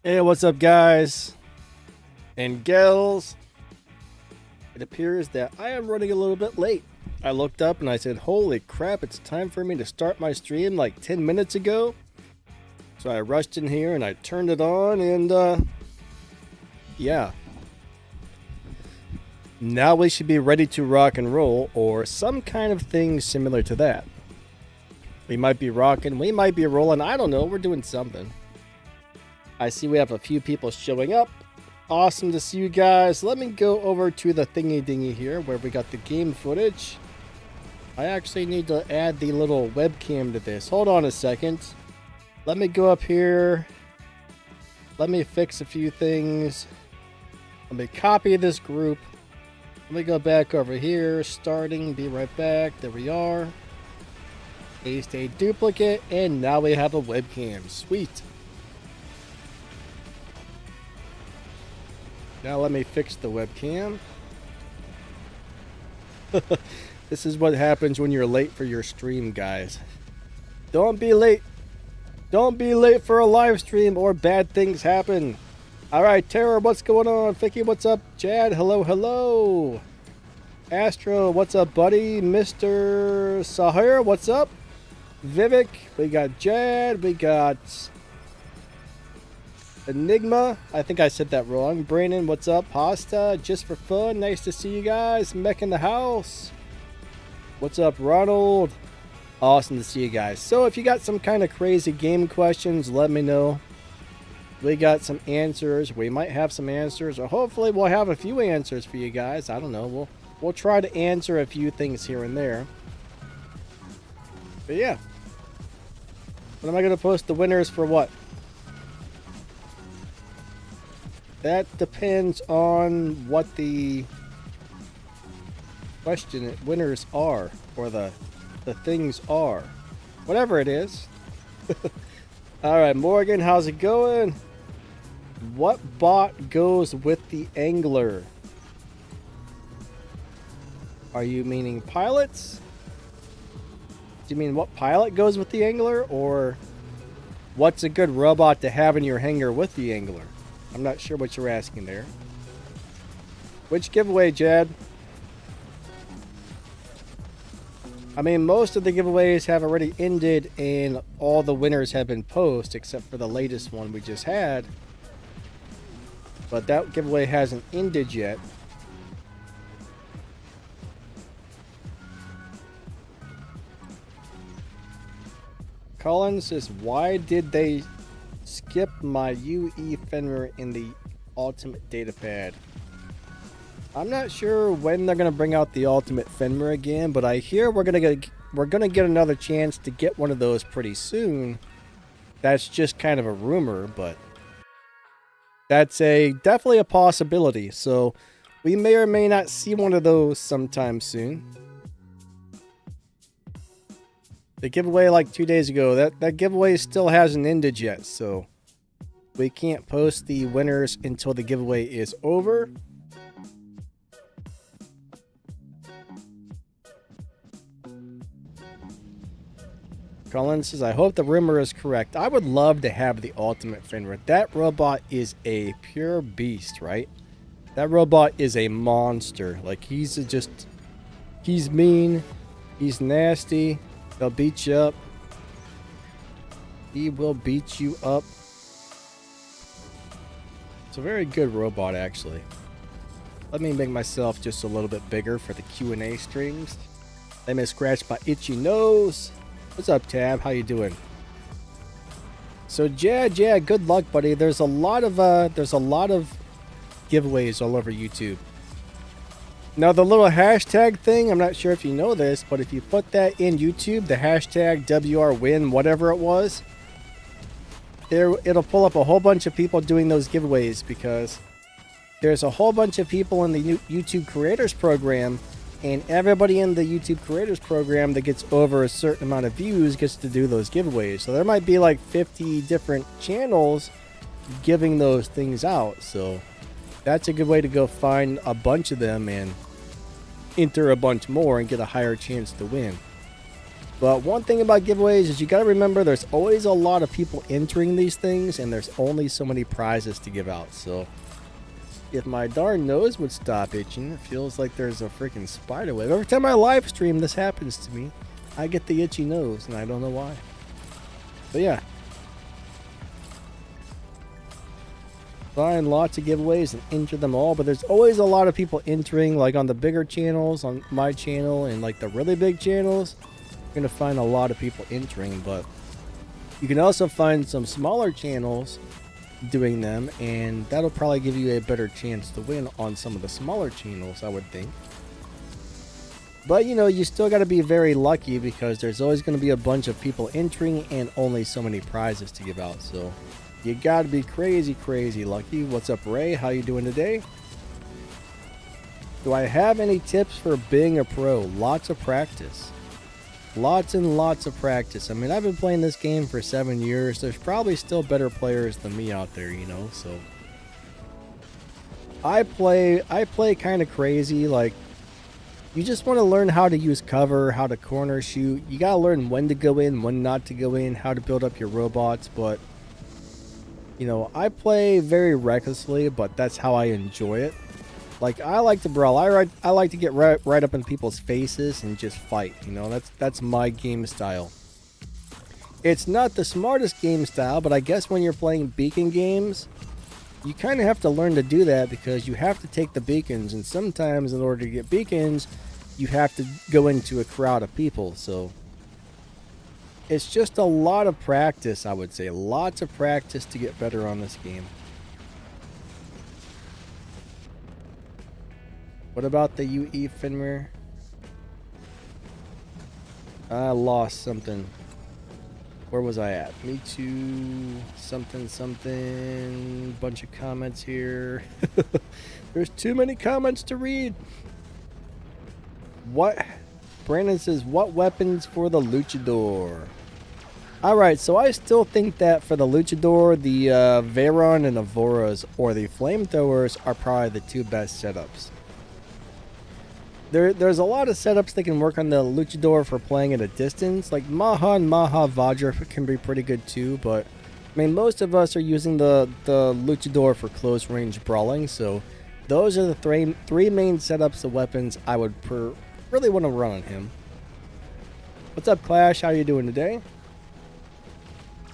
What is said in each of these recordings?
Hey, what's up, guys and gals? It appears that I am running a little bit late. I looked up and I said, holy crap, it's time for me to start my stream like 10 minutes ago. So I rushed in here and I turned it on and, yeah. Now we should be ready to rock and roll or some kind of thing similar to that. We might be rocking, we might be rolling, I don't know, we're doing something. I see we have a few people showing up. Awesome to see you guys. Let me go over to the thingy dingy here where we got the game footage. I actually need to add the little webcam to this. Hold on a second. Let me go up here. Let me fix a few things. Let me copy this group. Let me go back over here. Starting. Be right back. There we are. Paste a duplicate. And now we have a webcam. Sweet. Now let me fix the webcam. This is what happens when you're late for your stream, guys. Don't be late. Don't be late for a live stream or bad things happen. Alright, Tara, what's going on? Vicky, what's up? Chad, hello, hello. Astro, what's up, buddy? Mr. Sahir, what's up? Vivek, we got Jad, we got Enigma, I think I said that wrong. Brandon, what's up? Pasta, just for fun. Nice to see you guys. Mech in the house. What's up, Ronald? Awesome to see you guys. So if you got some kind of crazy game questions, let me know. We got some answers. We might have some answers, or hopefully we'll have a few answers for you guys. I don't know. We'll try to answer a few things here and there. But yeah. When am I going to post the winners for what? That depends on what the winners are, or the things are. Whatever it is. Alright, Morgan, how's it going? What bot goes with the angler? Are you meaning pilots? Do you mean what pilot goes with the angler? Or what's a good robot to have in your hangar with the angler? I'm not sure what you're asking there. Which giveaway, Jad? I mean, most of the giveaways have already ended and all the winners have been posted except for the latest one we just had. But that giveaway hasn't ended yet. Colin says, why did they skip my UE Fenrir in the ultimate data pad? I'm not sure when they're gonna bring out the ultimate Fenrir again, but I hear we're gonna get another chance to get one of those pretty soon. That's just kind of a rumor, but that's definitely a possibility. So we may or may not see one of those sometime soon. The giveaway like 2 days ago, that giveaway still hasn't ended yet, so we can't post the winners until the giveaway is over. Colin says, I hope the rumor is correct. I would love to have the ultimate Fenrir. That robot is a pure beast, right? That robot is a monster. Like, he's mean, he's nasty. He'll beat you up. He will beat you up. It's a very good robot, actually. Let me make myself just a little bit bigger for the Q&A streams. Let me scratch my itchy nose. What's up, Tab? How you doing? So, Jad, good luck, buddy. There's a lot of giveaways all over YouTube. Now, the little hashtag thing, I'm not sure if you know this, but if you put that in YouTube, the hashtag WRWin, whatever it was, it'll pull up a whole bunch of people doing those giveaways, because there's a whole bunch of people in the YouTube Creators Program, and everybody in the YouTube Creators Program that gets over a certain amount of views gets to do those giveaways. So there might be like 50 different channels giving those things out. So that's a good way to go find a bunch of them and enter a bunch more and get a higher chance to win. But one thing about giveaways is you gotta remember there's always a lot of people entering these things, and there's only so many prizes to give out. So if my darn nose would stop itching, it feels like there's a freaking spider web. Every time I live stream, this happens to me. I get the itchy nose, and I don't know why. But yeah. Find lots of giveaways and enter them all, but there's always a lot of people entering, like on the bigger channels, on my channel, and like the really big channels. You're gonna find a lot of people entering, but you can also find some smaller channels doing them, and that'll probably give you a better chance to win on some of the smaller channels, I would think. But you know, you still got to be very lucky, because there's always going to be a bunch of people entering and only so many prizes to give out. So you got to be crazy lucky. What's up, Ray? How you doing today? Do I have any tips for being a pro? Lots of practice. Lots and lots of practice. I mean, I've been playing this game for 7 years. There's probably still better players than me out there, you know. So I play kind of crazy. Like, you just want to learn how to use cover, how to corner shoot. You got to learn when to go in, when not to go in, how to build up your robots. But you know, I play very recklessly, but that's how I enjoy it. Like, I like to brawl. I like to get right up in people's faces and just fight. You know, that's my game style. It's not the smartest game style, but I guess when you're playing beacon games, you kind of have to learn to do that, because you have to take the beacons, and sometimes in order to get beacons, you have to go into a crowd of people. So it's just a lot of practice, I would say. Lots of practice to get better on this game. What about the UE Fenrir? I lost something. Where was I at? Me too. Something. Bunch of comments here. There's too many comments to read. What? Brandon says, what weapons for the Luchador? Alright, so I still think that for the Luchador, the Veyron and Avoras, or the Flamethrowers, are probably the two best setups. There's a lot of setups that can work on the Luchador for playing at a distance. Like Maha and Maha Vajra can be pretty good too, but I mean, most of us are using the Luchador for close range brawling, so those are the three main setups of weapons I would really want to run on him. What's up, Clash? How you doing today?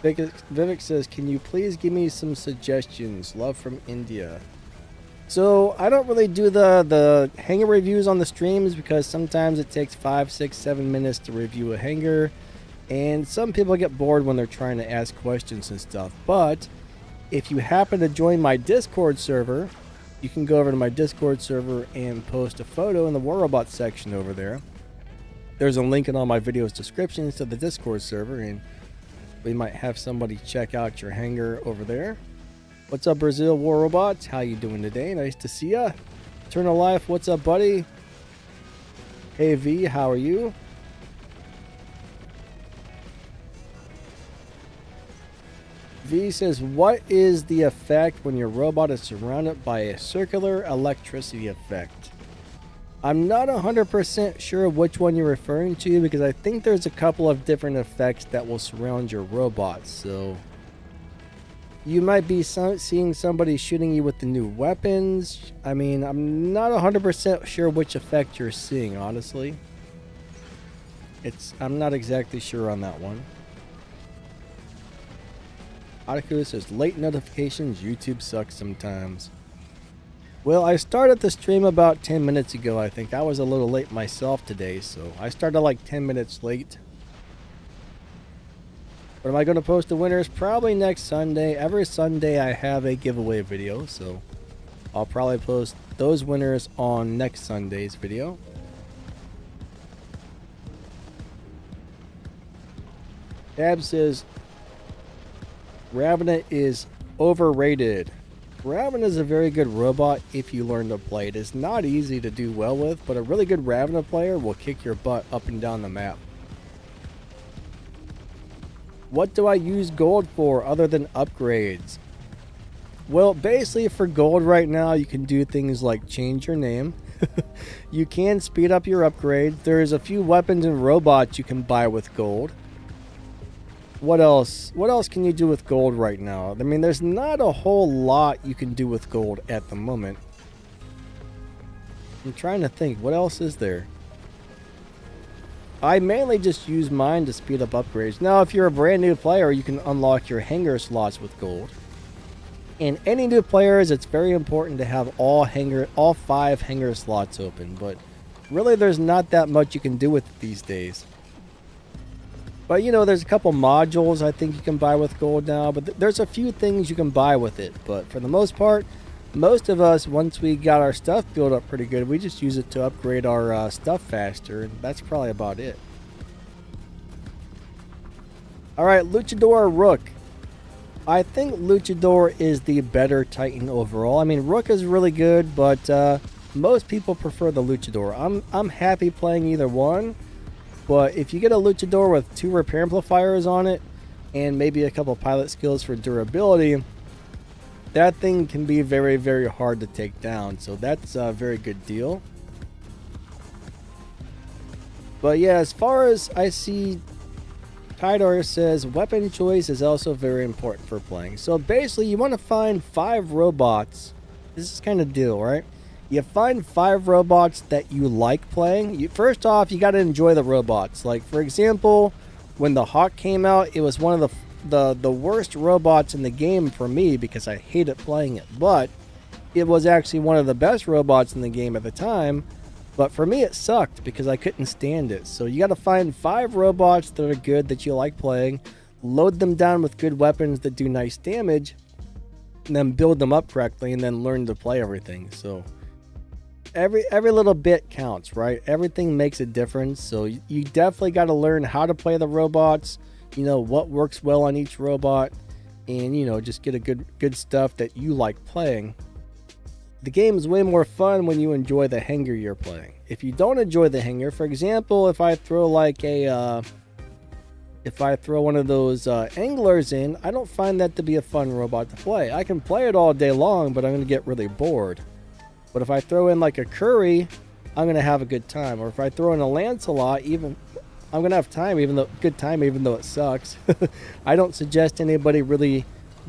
Vivek says, can you please give me some suggestions? Love from India. So I don't really do the hangar reviews on the streams, because sometimes it takes 5, 6, 7 minutes to review a hangar, and some people get bored when they're trying to ask questions and stuff. But if you happen to join my Discord server, you can go over to my Discord server and post a photo in the War Robot section over there. There's a link in all my videos descriptions to the Discord server, and we might have somebody check out your hangar over there. What's up, Brazil War Robots? How you doing today? Nice to see ya. Eternal Life, what's up, buddy? Hey, V, how are you? V says, what is the effect when your robot is surrounded by a circular electricity effect? I'm not 100% sure which one you're referring to, because I think there's a couple of different effects that will surround your robot. So you might be seeing somebody shooting you with the new weapons. I mean, I'm not 100% sure which effect you're seeing, honestly. I'm not exactly sure on that one. Ataku says, late notifications, YouTube sucks sometimes. Well, I started the stream about 10 minutes ago, I think. I was a little late myself today, so I started like 10 minutes late. But am I going to post the winners? Probably next Sunday. Every Sunday I have a giveaway video, so I'll probably post those winners on next Sunday's video. Ab says, Ravena is overrated. Ravena is a very good robot if you learn to play it. It's not easy to do well with, but a really good Ravena player will kick your butt up and down the map. What do I use gold for other than upgrades? Well, basically for gold right now, you can do things like change your name. You can speed up your upgrades. There's a few weapons and robots you can buy with gold. What else? What else can you do with gold right now? I mean, there's not a whole lot you can do with gold at the moment. I'm trying to think. What else is there? I mainly just use mine to speed up upgrades. Now, if you're a brand new player, you can unlock your hangar slots with gold. And any new players, it's very important to have all 5 hangar slots open. But really, there's not that much you can do with it these days. But, you know, there's a couple modules I think you can buy with gold now. But there's a few things you can buy with it. But for the most part, most of us, once we got our stuff built up pretty good, we just use it to upgrade our stuff faster. And that's probably about it. Alright, Luchador Rook. I think Luchador is the better Titan overall. I mean, Rook is really good, but most people prefer the Luchador. I'm happy playing either one. But if you get a Luchador with 2 repair amplifiers on it and maybe a couple pilot skills for durability, that thing can be very, very hard to take down. So that's a very good deal. But yeah, as far as I see, Tidar says weapon choice is also very important for playing. So basically, you want to find 5 robots. This is kind of deal, right? You find 5 robots that you like playing. First off, you got to enjoy the robots. Like, for example, when the Hawk came out, it was one of the worst robots in the game for me because I hated playing it. But it was actually one of the best robots in the game at the time. But for me, it sucked because I couldn't stand it. So you got to find 5 robots that are good that you like playing, load them down with good weapons that do nice damage, and then build them up correctly, and then learn to play everything. So every little bit counts, right? Everything makes a difference. So you definitely got to learn how to play the robots, you know, what works well on each robot, and, you know, just get a good stuff that you like playing. The game is way more fun when you enjoy the hangar you're playing. If you don't enjoy the hangar, for example, if I throw like if I throw one of those anglers in, I don't find that to be a fun robot to play. I can play it all day long, but I'm going to get really bored. But if I throw in like a Curry, I'm going to have a good time. Or if I throw in a Lancelot, I'm going to have good time even though it sucks. I don't suggest anybody really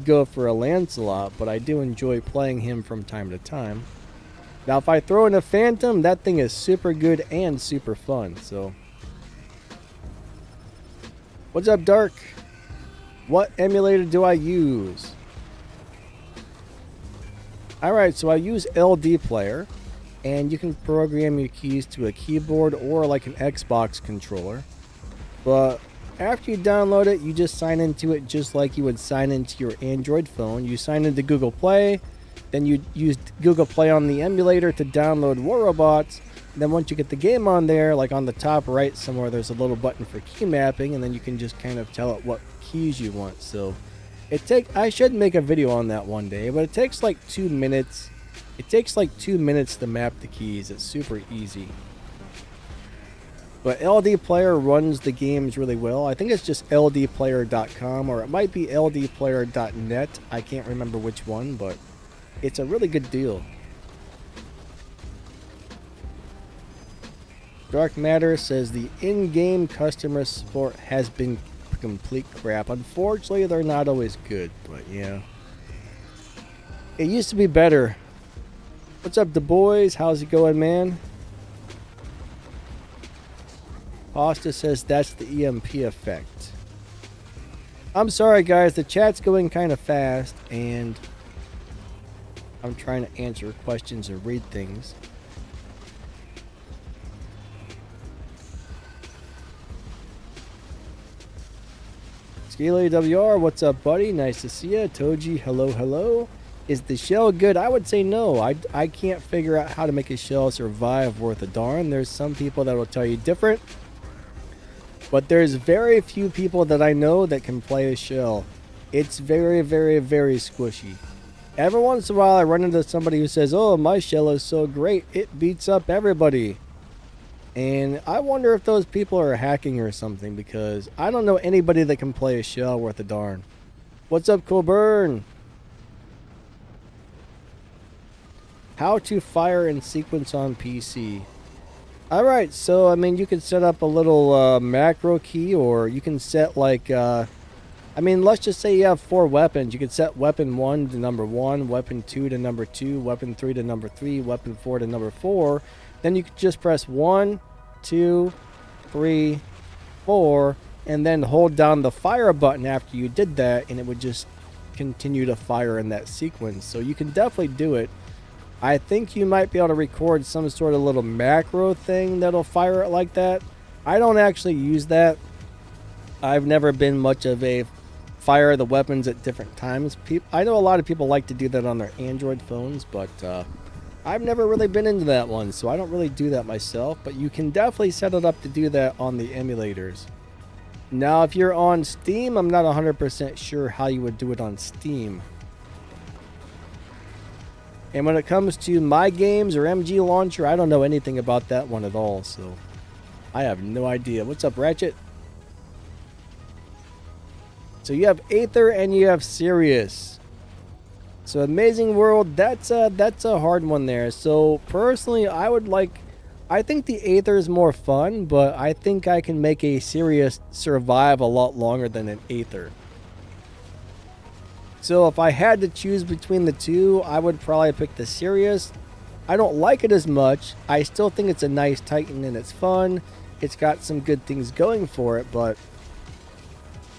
go for a Lancelot, but I do enjoy playing him from time to time. Now, if I throw in a Phantom, that thing is super good and super fun. So, what's up, Dark? What emulator do I use? Alright, so I use LD Player, and you can program your keys to a keyboard or like an Xbox controller. But after you download it, you just sign into it just like you would sign into your Android phone. You sign into Google Play, then you use Google Play on the emulator to download War Robots. Then once you get the game on there, like on the top right somewhere, there's a little button for key mapping, and then you can just kind of tell it what keys you want. So I should make a video on that one day, but it takes like 2 minutes. It takes like 2 minutes to map the keys. It's super easy. But LD Player runs the games really well. I think it's just ldplayer.com, or it might be ldplayer.net. I can't remember which one, but it's a really good deal. Dark Matter says the in-game customer support has been complete crap. Unfortunately, they're not always good, but yeah. It used to be better. What's up, the boys? How's it going, man? Pasta says that's the EMP effect. I'm sorry, guys. The chat's going kind of fast, and I'm trying to answer questions and read things. Scaly WR, what's up, buddy? Nice to see you. Toji, hello, hello. Is the shell good? I would say no. I can't figure out how to make a shell survive worth a darn. There's some people that will tell you different. But there's very few people that I know that can play a shell. It's very, very, very squishy. Every once in a while I run into somebody who says, oh, my shell is so great, it beats up everybody. And I wonder if those people are hacking or something, because I don't know anybody that can play a shell worth a darn. What's up, Coburn? How to fire in sequence on PC. All right, so I mean, you can set up a little macro key, or you can set like, I mean, let's just say you have 4 weapons. You could set weapon 1 to number 1, weapon 2 to number 2, weapon 3 to number 3, weapon 4 to number 4. Then you could just press 1, 2, 3, 4, and then hold down the fire button after you did that, and it would just continue to fire in that sequence. So you can definitely do it. I think you might be able to record some sort of little macro thing that'll fire it like that. I don't actually use that. I've never been much of a fire the weapons at different times. I know a lot of people like to do that on their Android phones, but I've never really been into that one, so I don't really do that myself. But you can definitely set it up to do that on the emulators. Now, if you're on Steam, I'm not 100% sure how you would do it on Steam. And when it comes to My Games or MG Launcher, I don't know anything about that one at all, so I have no idea. What's up, Ratchet? So you have Aether and you have Sirius. So Amazing World, that's a hard one there. So personally, I think the Aether is more fun, but I think I can make a Sirius survive a lot longer than an Aether. So if I had to choose between the two, I would probably pick the Sirius. I don't like it as much. I still think it's a nice Titan and it's fun. It's got some good things going for it, but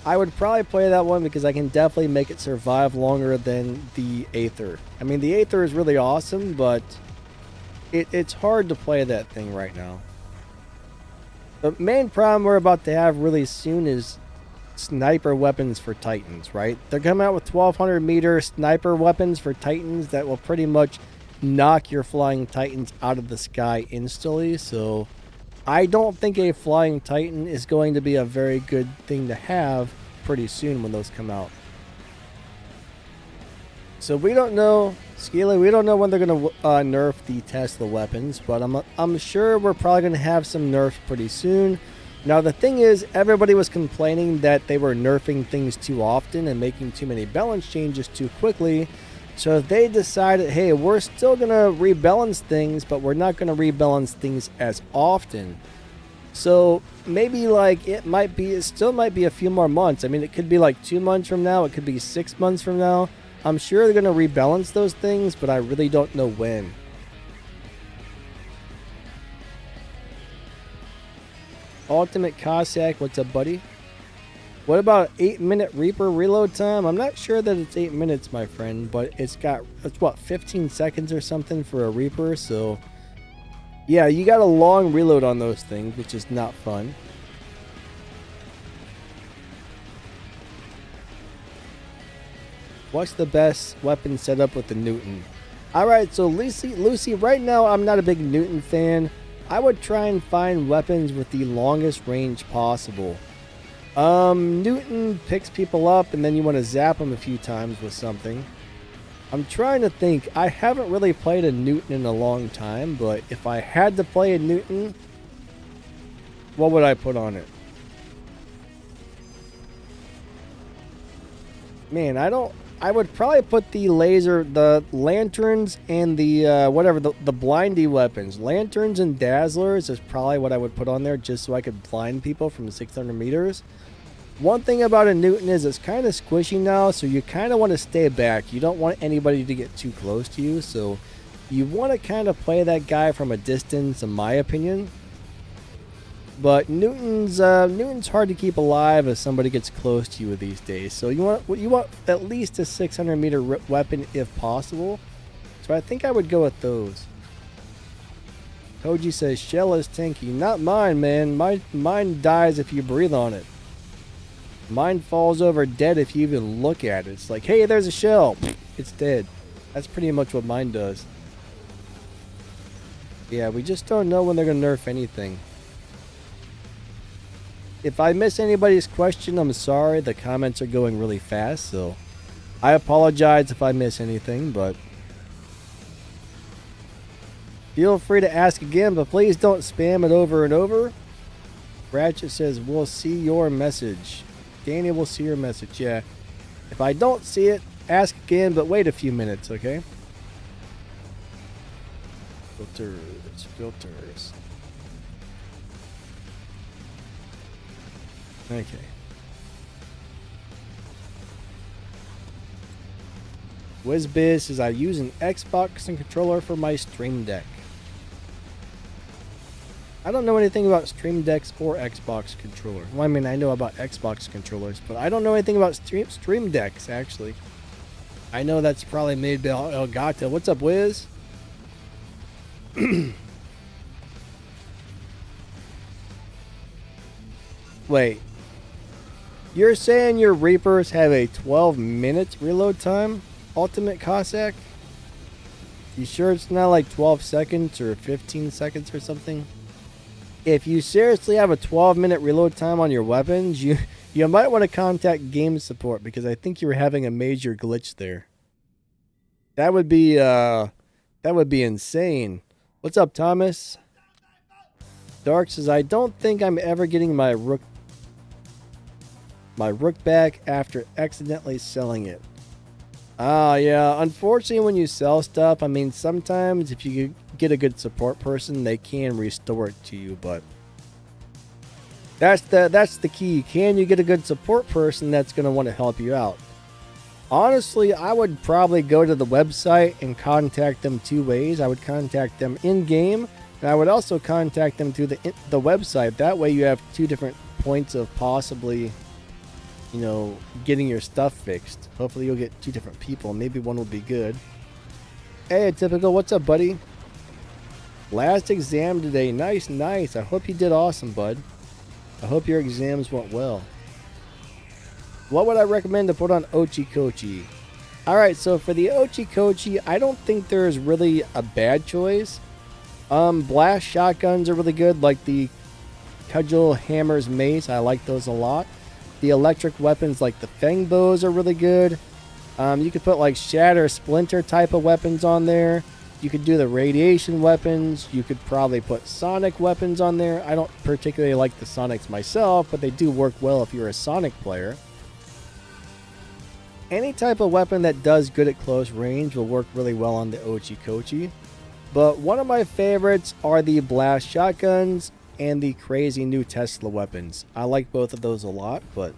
I would probably play that one because I can definitely make it survive longer than the Aether. I mean, the Aether is really awesome, but it's hard to play that thing right now. The main problem we're about to have really soon is sniper weapons for Titans, right? They're coming out with 1200 meter sniper weapons for Titans that will pretty much knock your flying Titans out of the sky instantly. So I don't think a flying Titan is going to be a very good thing to have pretty soon when those come out. So we don't know, Skeely, we don't know when they're going to nerf the Tesla weapons, but I'm sure we're probably going to have some nerfs pretty soon. Now the thing is, everybody was complaining that they were nerfing things too often and making too many balance changes too quickly. So they decided, hey, we're still going to rebalance things, but we're not going to rebalance things as often. So maybe like it still might be a few more months. I mean, it could be like 2 months from now. It could be 6 months from now. I'm sure they're going to rebalance those things, but I really don't know when. Ultimate Cossack, what's up, buddy? What about 8-minute Reaper reload time? I'm not sure that it's 8 minutes, my friend, but it's what, 15 seconds or something for a Reaper, so yeah, you got a long reload on those things, which is not fun. What's the best weapon setup with the Newton? Alright, so Lucy, right now I'm not a big Newton fan. I would try and find weapons with the longest range possible. Newton picks people up and then you want to zap them a few times with something. I'm trying to think. I haven't really played a Newton in a long time, but if I had to play a Newton, what would I put on it? Man, I would probably put the lanterns and the the blindy weapons. Lanterns and dazzlers is probably what I would put on there just so I could blind people from 600 meters. One thing about a Newton is it's kind of squishy now, so you kind of want to stay back. You don't want anybody to get too close to you, so you want to kind of play that guy from a distance, in my opinion. But Newton's hard to keep alive if somebody gets close to you these days. So you want at least a 600 meter weapon if possible. So I think I would go with those. Koji says shell is tanky. Not mine, man. Mine dies if you breathe on it. Mine falls over dead if you even look at it. It's like, hey, there's a shell. It's dead. That's pretty much what mine does. Yeah, we just don't know when they're going to nerf anything. If I miss anybody's question, I'm sorry. The comments are going really fast, so I apologize if I miss anything, but feel free to ask again, but please don't spam it over and over. Ratchet says, we'll see your message. Danny will see your message, yeah. If I don't see it, ask again, but wait a few minutes, okay? Filters. Okay. WizBiz says I use an Xbox controller for my Stream Deck. I don't know anything about Stream Decks or Xbox controller. Well, I mean, I know about Xbox controllers, but I don't know anything about Stream Decks, actually. I know that's probably made by Elgato. What's up, Wiz? Wait. You're saying your Reapers have a 12-minute reload time? Ultimate Cossack? You sure it's not like 12 seconds or 15 seconds or something? If you seriously have a 12-minute reload time on your weapons, you might want to contact game support because I think you're having a major glitch there. That would be insane. What's up, Thomas? Dark says I don't think I'm ever getting my rook back after accidentally selling it. Yeah, unfortunately when you sell stuff, I mean, sometimes if you get a good support person, they can restore it to you, but that's the key. Can you get a good support person that's going to want to help you out? Honestly, I would probably go to the website and contact them two ways. I would contact them in-game, and I would also contact them through the website. That way you have two different points of possibly, you know, getting your stuff fixed. Hopefully you'll get two different people. Maybe one will be good. Hey, Typical, what's up, buddy? Last exam today. Nice. I hope you did awesome, bud. I hope your exams went well. What would I recommend to put on Ochikochi? Alright, so for the Ochikochi, I don't think there's really a bad choice. Blast shotguns are really good, like the Cudgel Hammer's Mace. I like those a lot. The electric weapons like the Feng Bows are really good. You could put like Shatter, Splinter type of weapons on there. You could do the radiation weapons. You could probably put sonic weapons on there. I don't particularly like the sonics myself, but they do work well if you're a sonic player. Any type of weapon that does good at close range will work really well on the Ochikochi. But one of my favorites are the blast shotguns and the crazy new Tesla weapons. I like both of those a lot, but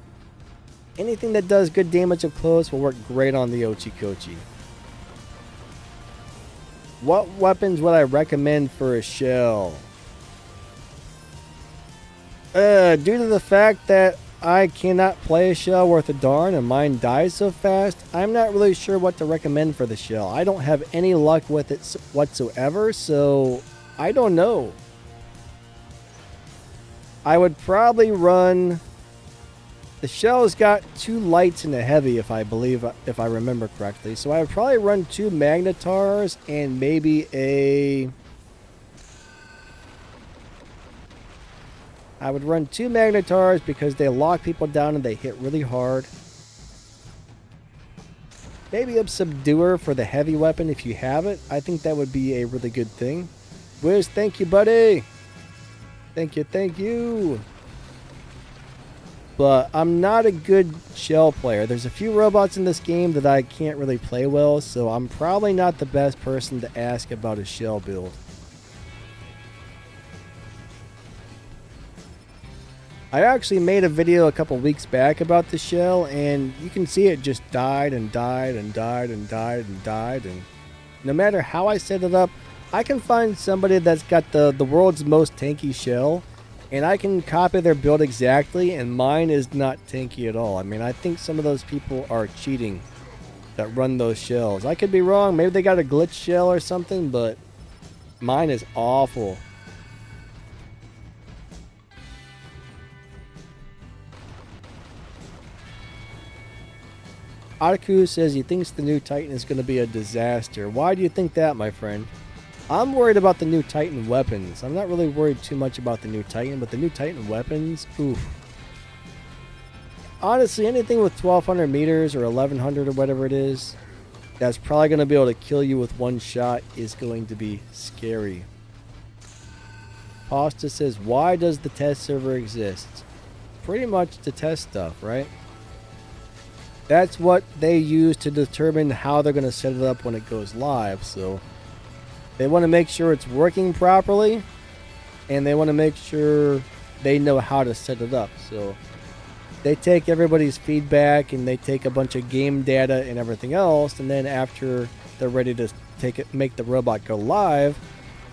anything that does good damage up close will work great on the Ochikochi. What weapons would I recommend for a shell? Due to the fact that I cannot play a shell worth a darn and mine dies so fast, I'm not really sure what to recommend for the shell. I don't have any luck with it whatsoever, so I don't know. I would probably run... The shell's got 2 lights and a heavy, if I remember correctly. So I would probably run 2 magnetars and maybe I would run 2 magnetars because they lock people down and they hit really hard. Maybe a subduer for the heavy weapon if you have it. I think that would be a really good thing. Wiz, thank you, buddy. Thank you. But I'm not a good shell player. There's a few robots in this game that I can't really play well, so I'm probably not the best person to ask about a shell build. I actually made a video a couple weeks back about the shell, and you can see it just died and died. And no matter how I set it up, I can find somebody that's got the world's most tanky shell, and I can copy their build exactly, and mine is not tanky at all. I mean, I think some of those people are cheating that run those shells. I could be wrong. Maybe they got a glitch shell or something, but mine is awful. Ataku says he thinks the new Titan is going to be a disaster. Why do you think that, my friend? I'm worried about the new Titan weapons. I'm not really worried too much about the new Titan, but the new Titan weapons, oof. Honestly, anything with 1,200 meters or 1,100 or whatever it is, that's probably going to be able to kill you with one shot is going to be scary. Pasta says, why does the test server exist? Pretty much to test stuff, right? That's what they use to determine how they're going to set it up when it goes live, so... They want to make sure it's working properly, and they want to make sure they know how to set it up. So They take everybody's feedback and they take a bunch of game data and everything else, and then after they're ready to make the robot go live,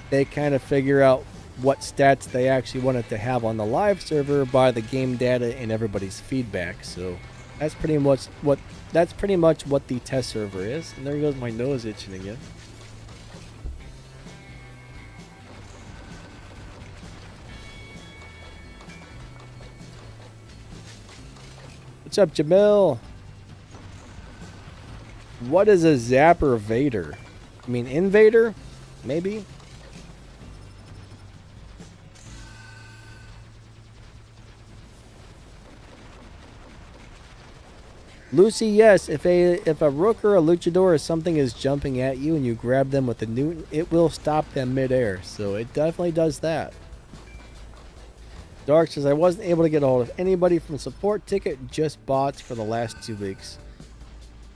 they kind of figure out what stats they actually want it to have on the live server by the game data and everybody's feedback. So that's pretty much what the test server is. And there goes my nose itching again. What's up, Jamil? What is a zapper vader? I mean, invader? Maybe? Lucy, yes. If a rook or a luchador or something is jumping at you and you grab them with the Newton, it will stop them midair. So it definitely does that. Dark says, I wasn't able to get a hold of anybody from support ticket, just bots for the last 2 weeks.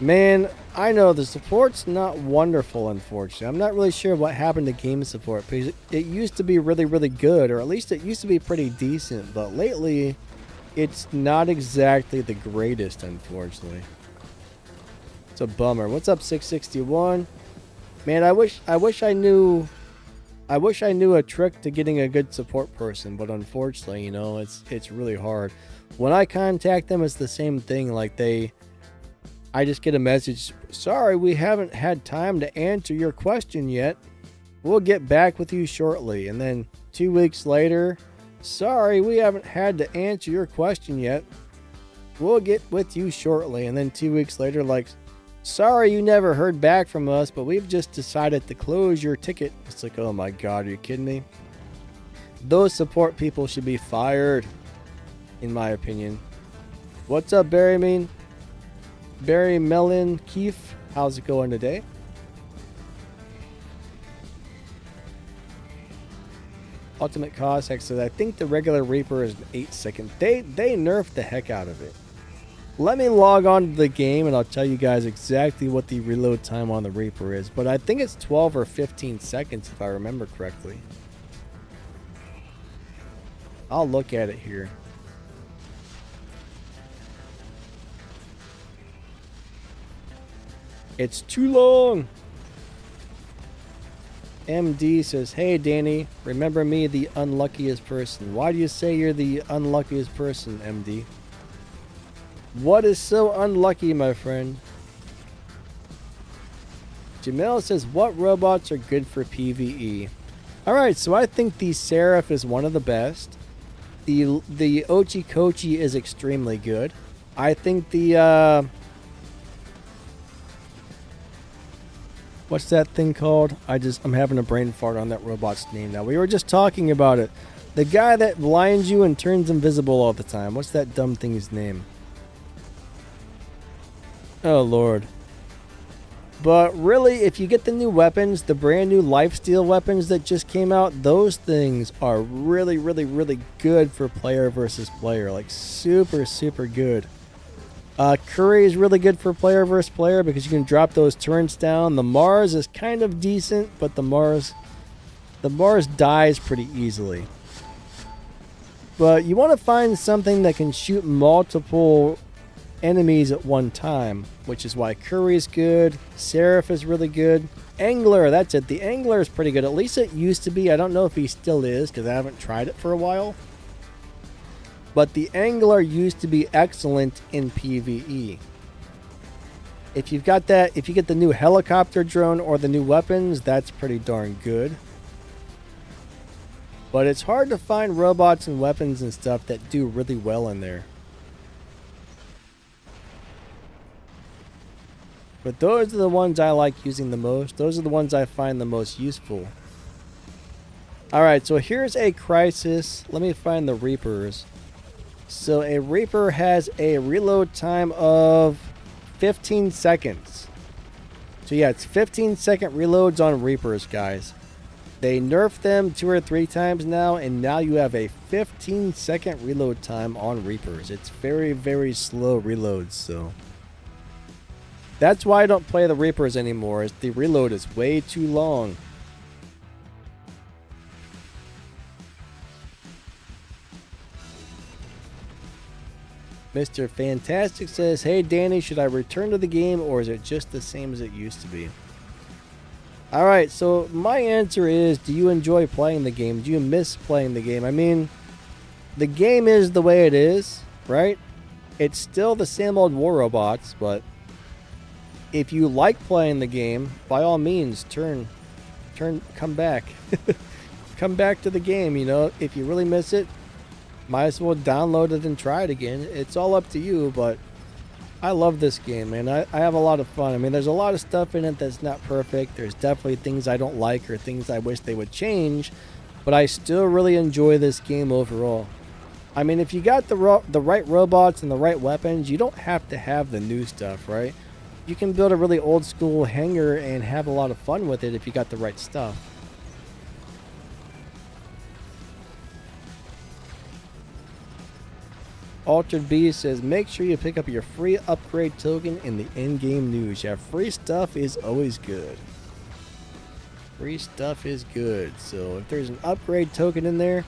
Man, I know the support's not wonderful, unfortunately. I'm not really sure what happened to game support, because it used to be really, really good, or at least it used to be pretty decent, but lately, it's not exactly the greatest, unfortunately. It's a bummer. What's up, 661? Man, I wish I knew a trick to getting a good support person, but unfortunately, you know, it's really hard. When I contact them, it's the same thing. Like I just get a message, sorry, we haven't had time to answer your question yet. We'll get back with you shortly. And then 2 weeks later, sorry, we haven't had to answer your question yet. We'll get with you shortly. And then 2 weeks later, like, sorry you never heard back from us, but we've just decided to close your ticket. It's like, oh my God, are you kidding me? Those support people should be fired, in my opinion. What's up, Barry Mellon Keefe? How's it going today? Ultimate Cossack says, I think the regular Reaper is an 8 second. They nerfed the heck out of it. Let me log on to the game and I'll tell you guys exactly what the reload time on the Reaper is. But I think it's 12 or 15 seconds if I remember correctly. I'll look at it here. It's too long. MD says, hey Danny, remember me, the unluckiest person. Why do you say you're the unluckiest person, MD? What is so unlucky, my friend? Jamel says, what robots are good for PvE? Alright, so I think the Seraph is one of the best. The Ochi Kochi is extremely good. I think the what's that thing called? I'm having a brain fart on that robot's name now. We were just talking about it. The guy that blinds you and turns invisible all the time. What's that dumb thing's name? Oh, Lord. But really, if you get the new weapons, the brand new lifesteal weapons that just came out, those things are really, really, really good for player versus player. Like, super, super good. Curry is really good for player versus player because you can drop those turrets down. The Mars is kind of decent, but the Mars dies pretty easily. But you want to find something that can shoot multiple enemies at one time, which is why Curry is good. Seraph is really good. Angler, that's it. The Angler is pretty good. At least it used to be. I don't know if he still is because I haven't tried it for a while. But the Angler used to be excellent in PvE. If you get the new helicopter drone or the new weapons, that's pretty darn good. But it's hard to find robots and weapons and stuff that do really well in there. But those are the ones I like using the most. Those are the ones I find the most useful. Alright, so here's a crisis. Let me find the Reapers. So a Reaper has a reload time of 15 seconds. So yeah, it's 15-second reloads on Reapers, guys. They nerfed them 2 or 3 times now, and now you have a 15-second reload time on Reapers. It's very, very slow reloads, so that's why I don't play the Reapers anymore, is the reload is way too long. Mr. Fantastic says, hey Danny, should I return to the game or is it just the same as it used to be? Alright, so my answer is, do you enjoy playing the game? Do you miss playing the game? I mean, the game is the way it is, right? It's still the same old war robots, but if you like playing the game, by all means, come back. Come back to the game, you know. If you really miss it, might as well download it and try it again. It's all up to you, but I love this game, man. I have a lot of fun. I mean, there's a lot of stuff in it that's not perfect. There's definitely things I don't like or things I wish they would change, but I still really enjoy this game overall. I mean, if you got the right robots and the right weapons, you don't have to have the new stuff, right? You can build a really old school hangar and have a lot of fun with it if you got the right stuff. Altered Beast says, make sure you pick up your free upgrade token in the in-game news. Yeah, free stuff is always good. Free stuff is good. So if there's an upgrade token in there,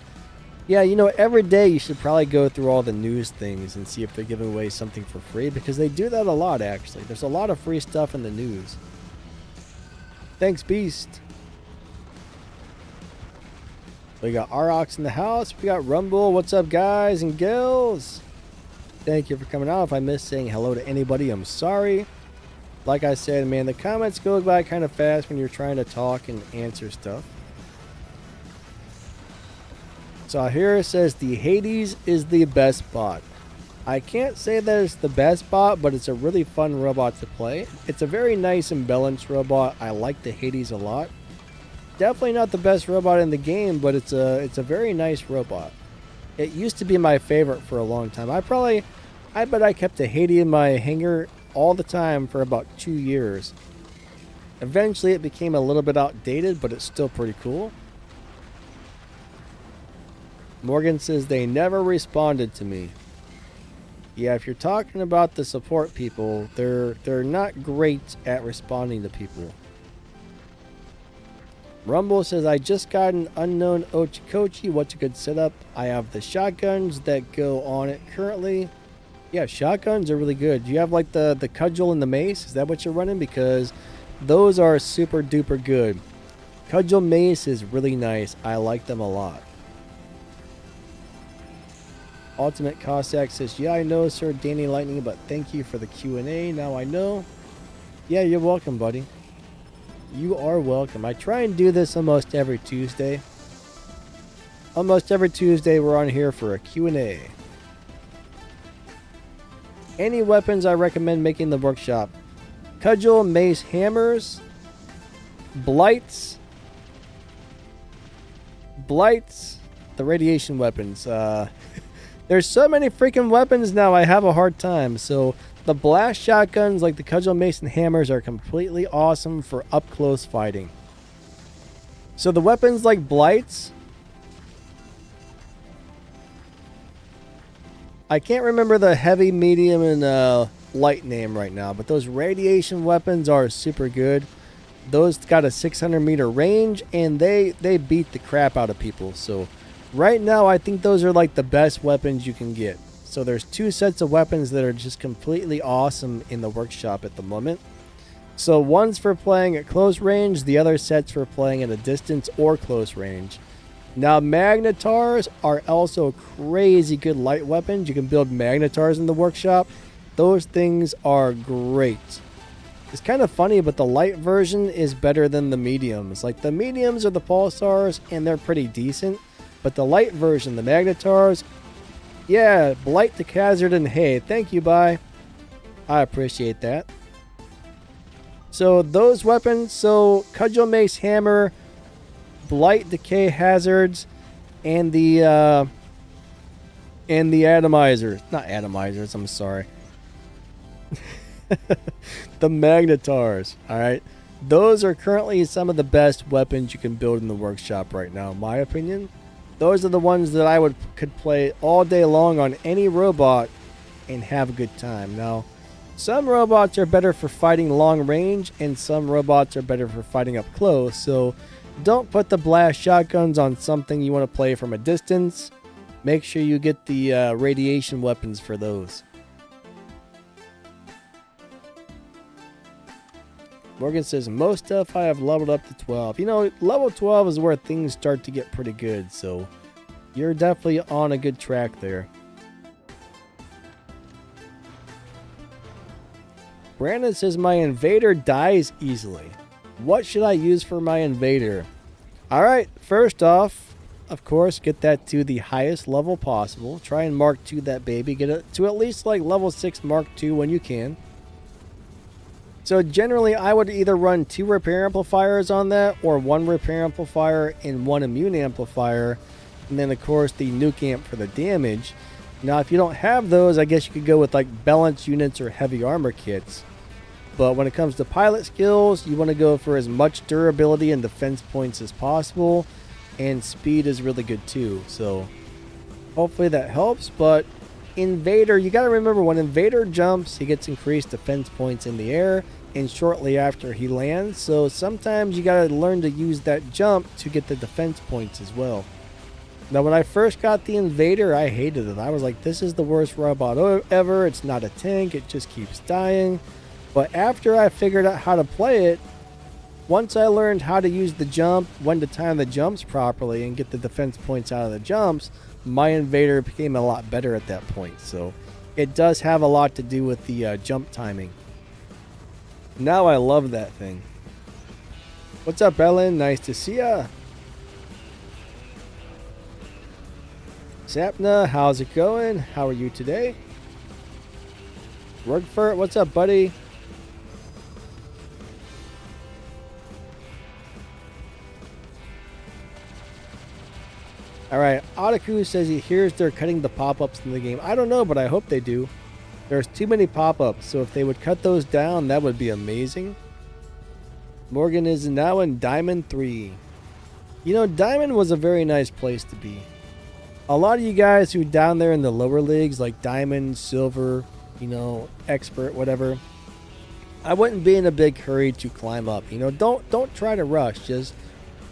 yeah, you know, every day you should probably go through all the news things and see if they're giving away something for free, because they do that a lot, actually. There's a lot of free stuff in the news. Thanks, Beast. We got Aurochs in the house. We got Rumble. What's up, guys and girls? Thank you for coming out. If I missed saying hello to anybody, I'm sorry. Like I said, man, the comments go by kind of fast when you're trying to talk and answer stuff. So here it says the Hades is the best bot. I can't say that it's the best bot, but it's a really fun robot to play. It's a very nice and balanced robot. I like the Hades a lot. Definitely not the best robot in the game, but it's a very nice robot. It used to be my favorite for a long time. I bet I kept a Hades in my hangar all the time for about 2 years. Eventually it became a little bit outdated, but it's still pretty cool. Morgan says they never responded to me. Yeah, if you're talking about the support people, they're not great at responding to people. Rumble says, I just got an unknown Ochikochi. What's a good setup? I have the shotguns that go on it currently. Yeah, shotguns are really good. Do you have like the cudgel and the mace? Is that what you're running? Because those are super duper good. Cudgel mace is really nice. I like them a lot. Ultimate Cossack says, yeah, I know, sir, Danny Lightning, but thank you for the Q&A. Now I know. Yeah, you're welcome, buddy. You are welcome. I try and do this almost every Tuesday. Almost every Tuesday we're on here for a Q&A. Any weapons I recommend making in the workshop? Cudgel, mace, hammers, blights, the radiation weapons. There's so many freaking weapons now, I have a hard time. So the blast shotguns like the cudgel, mace, and hammers are completely awesome for up close fighting. So the weapons like blights, I can't remember the heavy, medium, and light name right now, but those radiation weapons are super good. Those got a 600 meter range and they beat the crap out of people. So right now I think those are like the best weapons you can get. So there's 2 sets of weapons that are just completely awesome in the workshop at the moment. So one's for playing at close range, the other set's for playing at a distance or close range. Now magnetars are also crazy good light weapons. You can build magnetars in the workshop. Those things are great. It's kind of funny, but the light version is better than the mediums. Like the mediums are the pulsars and they're pretty decent. But the light version, the magnetars, yeah, blight the hazard and hay. Thank you, bye. I appreciate that. So those weapons, so cudgel, mace, hammer, blight, decay hazards, and the atomizers. Not atomizers, I'm sorry. The magnetars, alright? Those are currently some of the best weapons you can build in the workshop right now, in my opinion. Those are the ones that I could play all day long on any robot and have a good time. Now, some robots are better for fighting long range, and some robots are better for fighting up close. So don't put the blast shotguns on something you want to play from a distance. Make sure you get the radiation weapons for those. Morgan says, most stuff I have leveled up to 12. You know, level 12 is where things start to get pretty good, so you're definitely on a good track there. Brandon says, my invader dies easily. What should I use for my invader? Alright, first off, of course, get that to the highest level possible. Try and Mark II that baby. Get it to at least like level 6 Mark II when you can. So generally, I would either run 2 repair amplifiers on that, or 1 repair amplifier and 1 immune amplifier, and then of course the nuke amp for the damage. Now if you don't have those, I guess you could go with like balance units or heavy armor kits. But when it comes to pilot skills, you want to go for as much durability and defense points as possible, and speed is really good too. So hopefully that helps. But Invader, you got to remember, when Invader jumps, he gets increased defense points in the air and shortly after he lands. So sometimes you got to learn to use that jump to get the defense points as well. Now when I first got the Invader, I hated it. I was like, this is the worst robot ever. It's not a tank. It just keeps dying. But after I figured out how to play it, once I learned how to use the jump, when to time the jumps properly and get the defense points out of the jumps, my Invader became a lot better at that point. So it does have a lot to do with the jump timing. Now I love that thing. What's up, Ellen? Nice to see ya. Sapna, how's it going? How are you today? Rugfurt, what's up, buddy? Alright, Otaku says he hears they're cutting the pop-ups in the game. I don't know, but I hope they do. There's too many pop-ups, so if they would cut those down, that would be amazing. Morgan is now in Diamond 3. You know, Diamond was a very nice place to be. A lot of you guys who down there in the lower leagues, like Diamond, Silver, you know, Expert, whatever, I wouldn't be in a big hurry to climb up. You know, don't try to rush. Just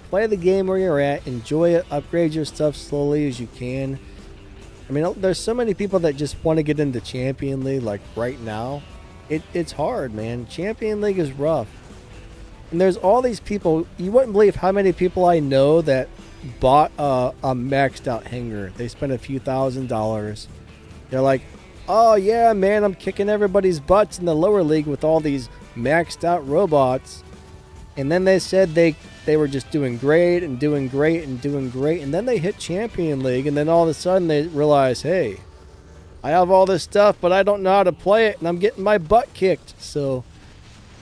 play the game where you're at, enjoy it, upgrade your stuff slowly as you can. I mean, there's so many people that just want to get into Champion League like right now. It's hard, man. Champion League is rough. And there's all these people, you wouldn't believe how many people I know that bought a maxed out hangar. They spent a few $1,000s. They're like, oh yeah, man, I'm kicking everybody's butts in the lower league with all these maxed out robots. And then they said they were just doing great and doing great and doing great. And then they hit Champion League, and then all of a sudden they realize, hey, I have all this stuff, but I don't know how to play it, and I'm getting my butt kicked. So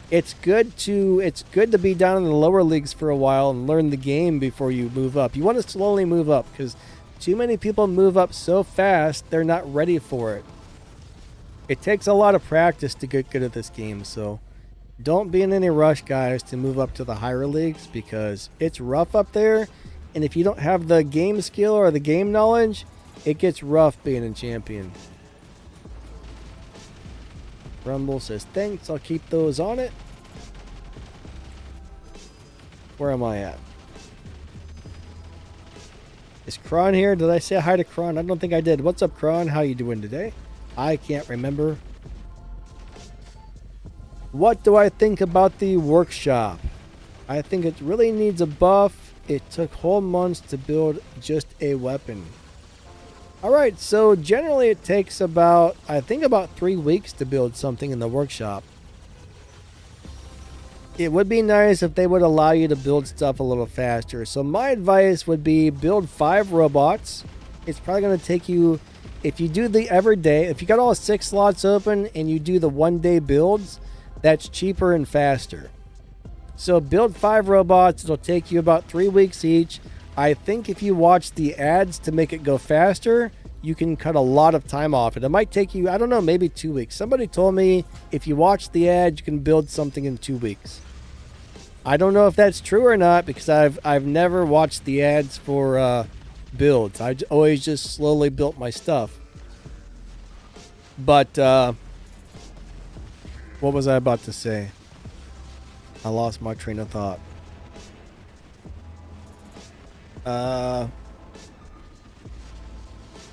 it's good to be down in the lower leagues for a while and learn the game before you move up. You want to slowly move up, because too many people move up so fast, they're not ready for it. It takes a lot of practice to get good at this game, so don't be in any rush, guys, to move up to the higher leagues, because it's rough up there, and if you don't have the game skill or the game knowledge, it gets rough being in Champion. Rumble says, thanks, I'll keep those on it. Where am I at? Is Kron here? Did I say hi to Kron? I don't think I did. What's up, Kron? How you doing today? I can't remember. What do I think about the workshop? I think it really needs a buff. It took whole months to build just a weapon. Alright, so generally it takes about 3 weeks to build something in the workshop. It would be nice if they would allow you to build stuff a little faster. So my advice would be build 5 robots. It's probably going to take you, if you do the everyday, if you got all 6 slots open and you do the 1-day builds, that's cheaper and faster. So build 5 robots. It'll take you about 3 weeks each. I think if you watch the ads to make it go faster, you can cut a lot of time off it. It might take you, I don't know, maybe 2 weeks. Somebody told me if you watch the ad, you can build something in 2 weeks. I don't know if that's true or not, because I've never watched the ads for builds. I always just slowly built my stuff. But what was I about to say? I lost my train of thought.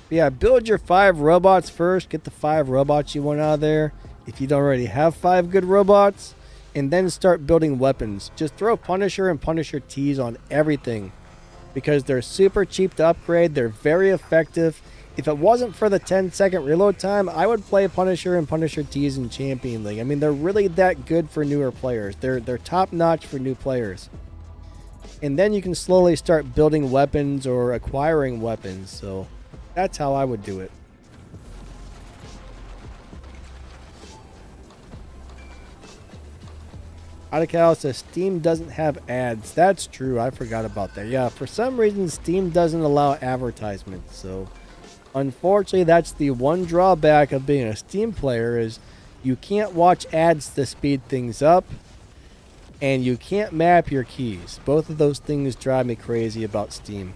Yeah, build your 5 robots first. Get the 5 robots you want out of there. If you don't already have 5 good robots. and then start building weapons. Just throw Punisher and Punisher T's on everything because they're super cheap to upgrade. They're very effective. If it wasn't for the 10-second reload time, I would play Punisher and Punisher T's in Champion League. I mean, they're really that good for newer players. They're top notch for new players. And then you can slowly start building weapons or acquiring weapons. So that's how I would do it. Adacal says Steam doesn't have ads. That's true. I forgot about that. Yeah, for some reason Steam doesn't allow advertisements. So unfortunately, that's the one drawback of being a Steam player is you can't watch ads to speed things up, and you can't map your keys. Both of those things drive me crazy about Steam.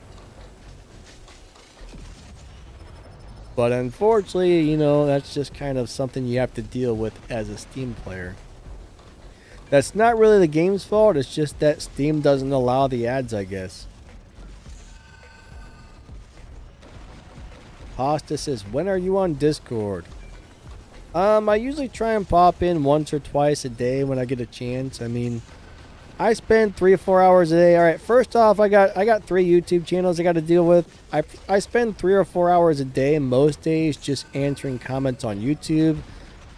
But unfortunately, you know, that's just kind of something you have to deal with as a Steam player. That's not really the game's fault, it's just that Steam doesn't allow the ads, I guess. Pasta says, when are you on Discord? I usually try and pop in once or twice a day when I get a chance. I mean, I spend 3 or 4 hours a day. All right, first off, I got 3 YouTube channels I got to deal with. I spend 3 or 4 hours a day most days just answering comments on YouTube.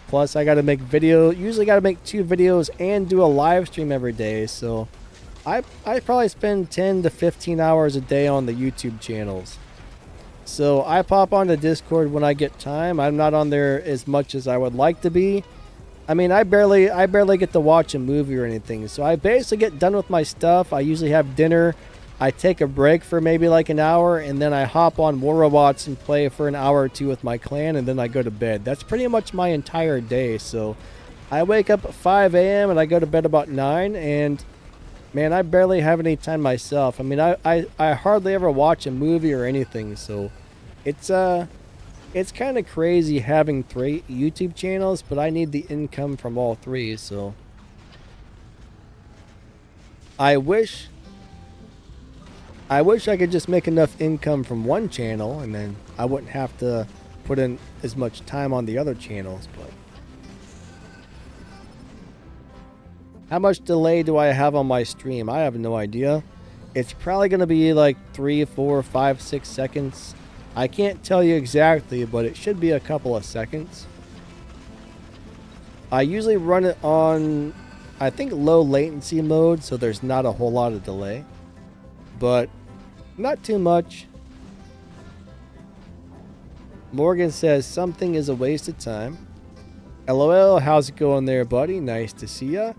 Plus, I got to make usually got to make 2 videos and do a live stream every day. So I probably spend 10 to 15 hours a day on the YouTube channels. So I pop onto Discord when I get time. I'm not on there as much as I would like to be. I mean, I barely get to watch a movie or anything. So I basically get done with my stuff. I usually have dinner. I take a break for maybe like an hour, and then I hop on War Robots and play for an hour or 2 with my clan, and then I go to bed. That's pretty much my entire day. So I wake up at 5 a.m. and I go to bed about 9, and man, I barely have any time myself. I mean, I hardly ever watch a movie or anything, so it's kind of crazy having 3 YouTube channels, but I need the income from all 3, so I wish I could just make enough income from one channel, and then I wouldn't have to put in as much time on the other channels. But how much delay do I have on my stream? I have no idea. It's probably going to be like 3, 4, 5, 6 seconds. I can't tell you exactly, but it should be a couple of seconds. I usually run it on, I think, low latency mode, so there's not a whole lot of delay. But not too much. Morgan says something is a waste of time. LOL, how's it going there, buddy? Nice to see ya.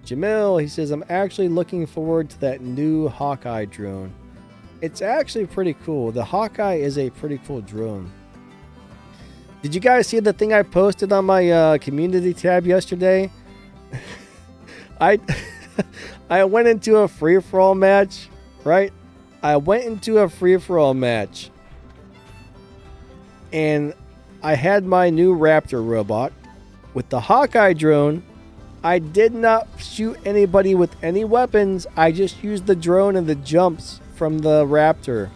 Jamil, he says, I'm actually looking forward to that new Hawkeye drone. It's actually pretty cool. The Hawkeye is a pretty cool drone. Did you guys see the thing I posted on my community tab yesterday? I went into a free-for-all match, right? I went into a free-for-all match, and I had my new Raptor robot with the Hawkeye drone. I did not shoot anybody with any weapons. I just used the drone and the jumps from the Raptor,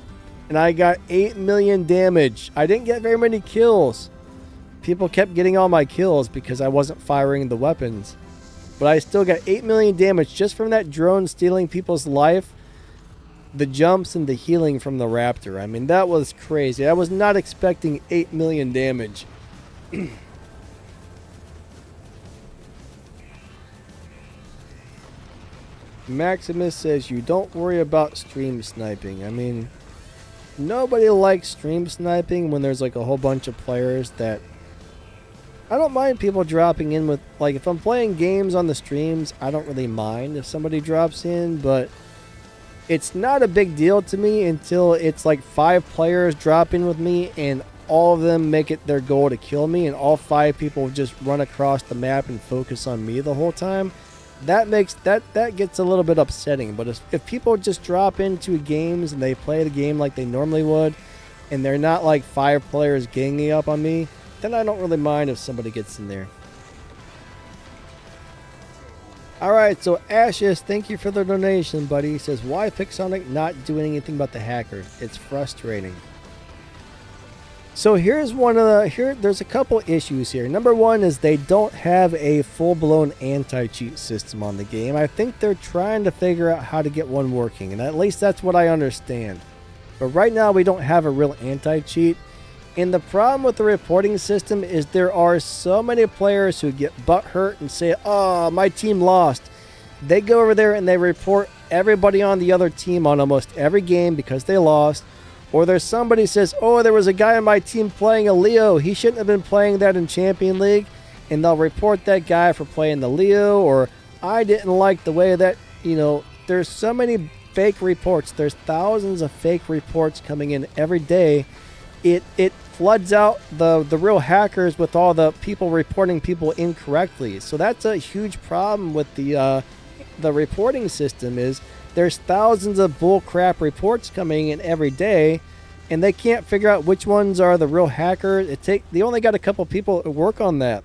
and I got 8 million damage. I didn't get very many kills. People kept getting all my kills because I wasn't firing the weapons. But I still got 8 million damage just from that drone stealing people's life, the jumps, and the healing from the Raptor. I mean, that was crazy. I was not expecting 8 million damage. Maximus says, you don't worry about stream sniping. I mean, nobody likes stream sniping when there's like a whole bunch of players that... I don't mind people dropping in with, like, if I'm playing games on the streams, I don't really mind if somebody drops in, but it's not a big deal to me until it's like 5 players drop in with me and all of them make it their goal to kill me, and all 5 people just run across the map and focus on me the whole time. That gets a little bit upsetting. But if people just drop into games and they play the game like they normally would, and they're not like 5 players ganging up on me, then I don't really mind if somebody gets in there. Alright, so Ashes, thank you for the donation, buddy. He says, why Pixonic not doing anything about the hackers? It's frustrating. So here's one of the there's a couple issues here. Number one is they don't have a full-blown anti-cheat system on the game. I think they're trying to figure out how to get one working, and at least that's what I understand. But right now we don't have a real anti-cheat. And the problem with the reporting system is there are so many players who get butthurt and say, "Oh, my team lost." They go over there and they report everybody on the other team on almost every game because they lost. Or there's somebody says, "Oh, there was a guy on my team playing a Leo. He shouldn't have been playing that in Champion League." And they'll report that guy for playing the Leo. Or, "I didn't like the way that," there's so many fake reports. There's thousands of fake reports coming in every day. It floods out the real hackers with all the people reporting people incorrectly. So that's a huge problem with the reporting system is there's thousands of bullcrap reports coming in every day, and they can't figure out which ones are the real hackers. They only got a couple people to work on that.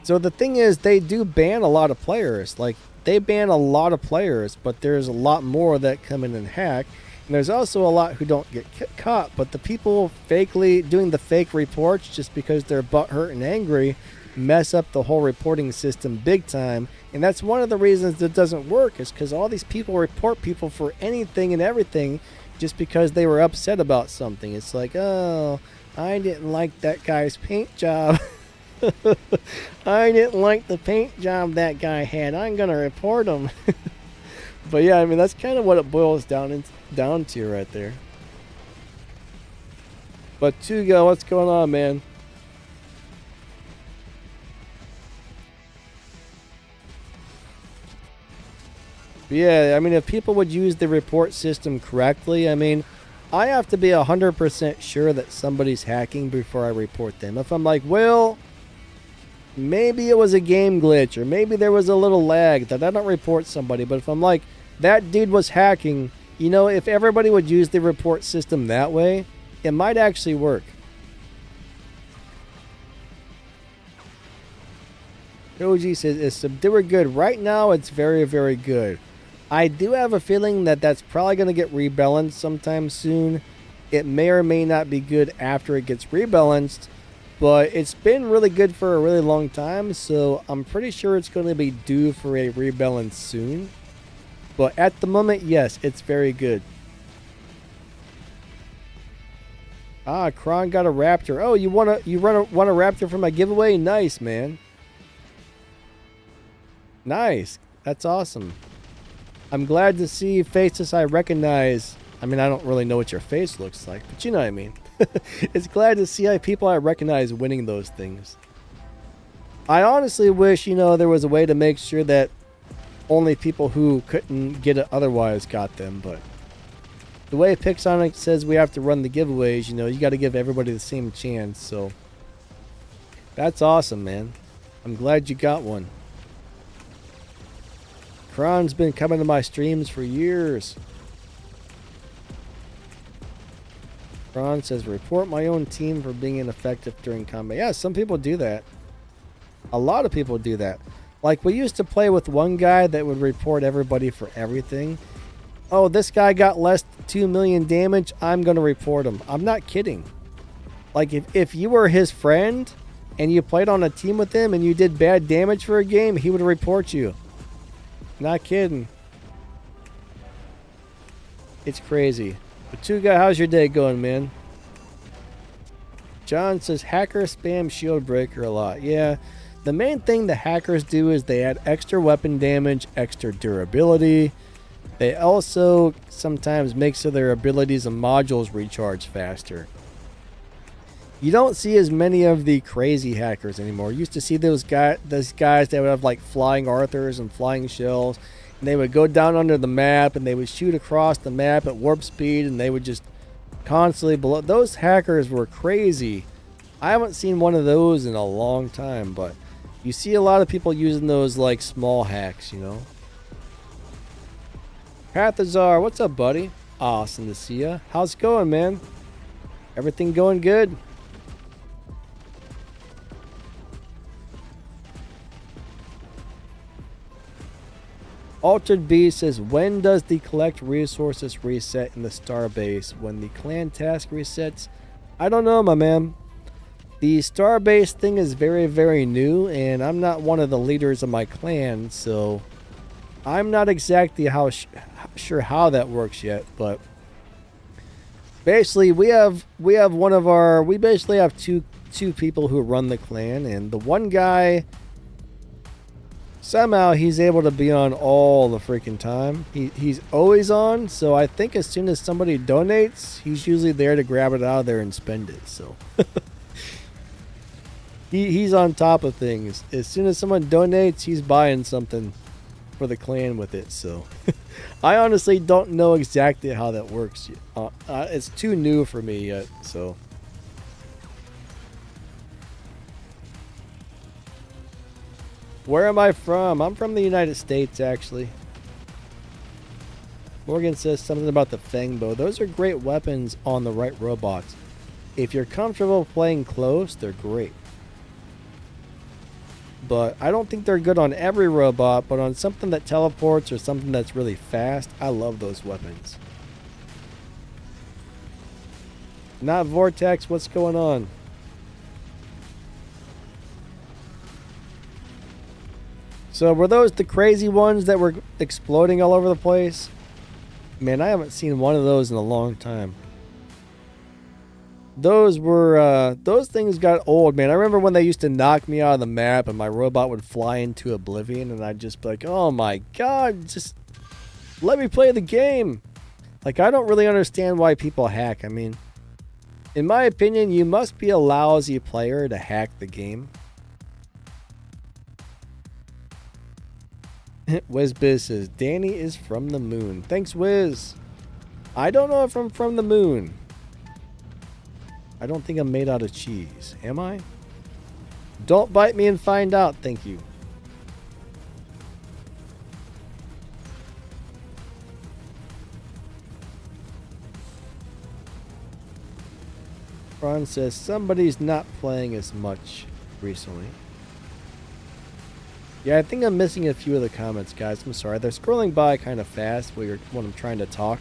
So the thing is, they do ban a lot of players. Like, they ban a lot of players, but there's a lot more that come in and hack. And there's also a lot who don't get caught, but the people fakely doing the fake reports just because they're butthurt and angry mess up the whole reporting system big time. And that's one of the reasons it doesn't work, is because all these people report people for anything and everything just because they were upset about something. It's like, "Oh, I didn't like that guy's paint job." "I didn't like the paint job that guy had. I'm going to report him." But yeah, I mean, that's kind of what it boils down to right there. But Tuga, what's going on, man? Yeah, I mean, if people would use the report system correctly, I mean, I have to be 100% sure that somebody's hacking before I report them. If I'm like, well, maybe it was a game glitch, or maybe there was a little lag, that I don't report somebody. But if I'm like, that dude was hacking, if everybody would use the report system that way, it might actually work. OG says, they were good. Right now, it's very, very good. I do have a feeling that that's probably going to get rebalanced sometime soon. It may or may not be good after it gets rebalanced, but it's been really good for a really long time, so I'm pretty sure it's going to be due for a rebalance soon. But at the moment, yes, it's very good. Ah, Kron got a raptor. Oh, you want a raptor for my giveaway? Nice, man. Nice. That's awesome. I'm glad to see faces I recognize. I mean, I don't really know what your face looks like, but you know what I mean. It's glad to see people I recognize winning those things. I honestly wish, there was a way to make sure that only people who couldn't get it otherwise got them, but the way Pixonic says we have to run the giveaways, you got to give everybody the same chance, so that's awesome, man. I'm glad you got one. Kron's been coming to my streams for years. Kron says, report my own team for being ineffective during combat. Yeah, some people do that. A lot of people do that. Like, we used to play with one guy that would report everybody for everything. Oh, this guy got less than 2 million damage. I'm going to report him. I'm not kidding. Like, if you were his friend and you played on a team with him and you did bad damage for a game, he would report you. Not kidding. It's crazy. But Tuga, how's your day going, man? John says, hacker spam shield breaker a lot. Yeah, the main thing the hackers do is they add extra weapon damage, extra durability. They also sometimes make so their abilities and modules recharge faster. You don't see as many of the crazy hackers anymore. You used to see those guys that would have like flying Arthurs and flying shells, and they would go down under the map and they would shoot across the map at warp speed, and they would just constantly blow. Those hackers were crazy. I haven't seen one of those in a long time, but you see a lot of people using those like small hacks, Pathazar, what's up, buddy? Awesome to see ya. How's it going, man? Everything going good? Altered B says, when does the collect resources reset in the starbase? When the clan task resets? I don't know, my man. The star-based thing is very, very new, and I'm not one of the leaders of my clan, so I'm not exactly sure how that works yet. But basically, we basically have two people who run the clan, and the one guy, somehow he's able to be on all the freaking time. He's always on, so I think as soon as somebody donates, he's usually there to grab it out of there and spend it. So he's on top of things. As soon as someone donates, he's buying something for the clan with it. So I honestly don't know exactly how that works. It's too new for me yet. So where am I from? I'm from the United States, actually. Morgan says something about the Fang Bow. Those are great weapons on the right robots. If you're comfortable playing close, they're great. But I don't think they're good on every robot, but on something that teleports or something that's really fast, I love those weapons. Not Vortex, what's going on? So were those the crazy ones that were exploding all over the place? Man, I haven't seen one of those in a long time. Those things got old, man. I remember when they used to knock me out of the map and my robot would fly into oblivion and I'd just be like, oh my god, just let me play the game. Like, I don't really understand why people hack. I mean, in my opinion, you must be a lousy player to hack the game. WizBiz says, Danny is from the moon. Thanks, Wiz. I don't know if I'm from the moon. I don't think I'm made out of cheese. Am I? Don't bite me and find out. Thank you. Ron says somebody's not playing as much recently. Yeah, I think I'm missing a few of the comments, guys. I'm sorry. They're scrolling by kind of fast when I'm trying to talk.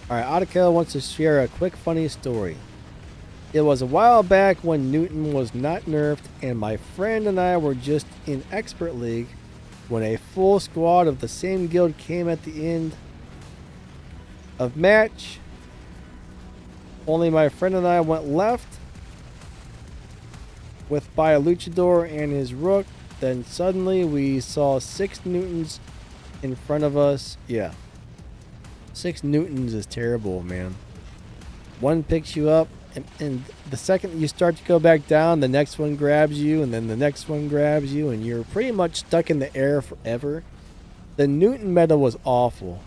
Alright, Audica wants to share a quick funny story. It was a while back when Newton was not nerfed and my friend and I were just in Expert League when a full squad of the same guild came at the end of match. Only my friend and I went left by a luchador and his rook. Then suddenly we saw 6 Newtons in front of us. Yeah. 6 Newtons is terrible, man. One picks you up, and the second you start to go back down, the next one grabs you, and then the next one grabs you, and you're pretty much stuck in the air forever. The Newton meta was awful.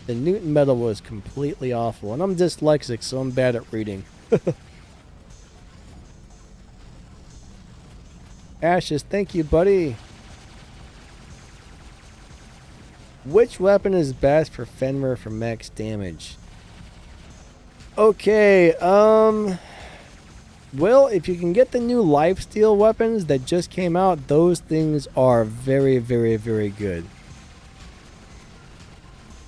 The Newton meta was completely awful, and I'm dyslexic, so I'm bad at reading. Ashes, thank you, buddy. Which weapon is best for Fenrir for max damage? Okay, well, if you can get the new lifesteal weapons that just came out, those things are very, very, very good.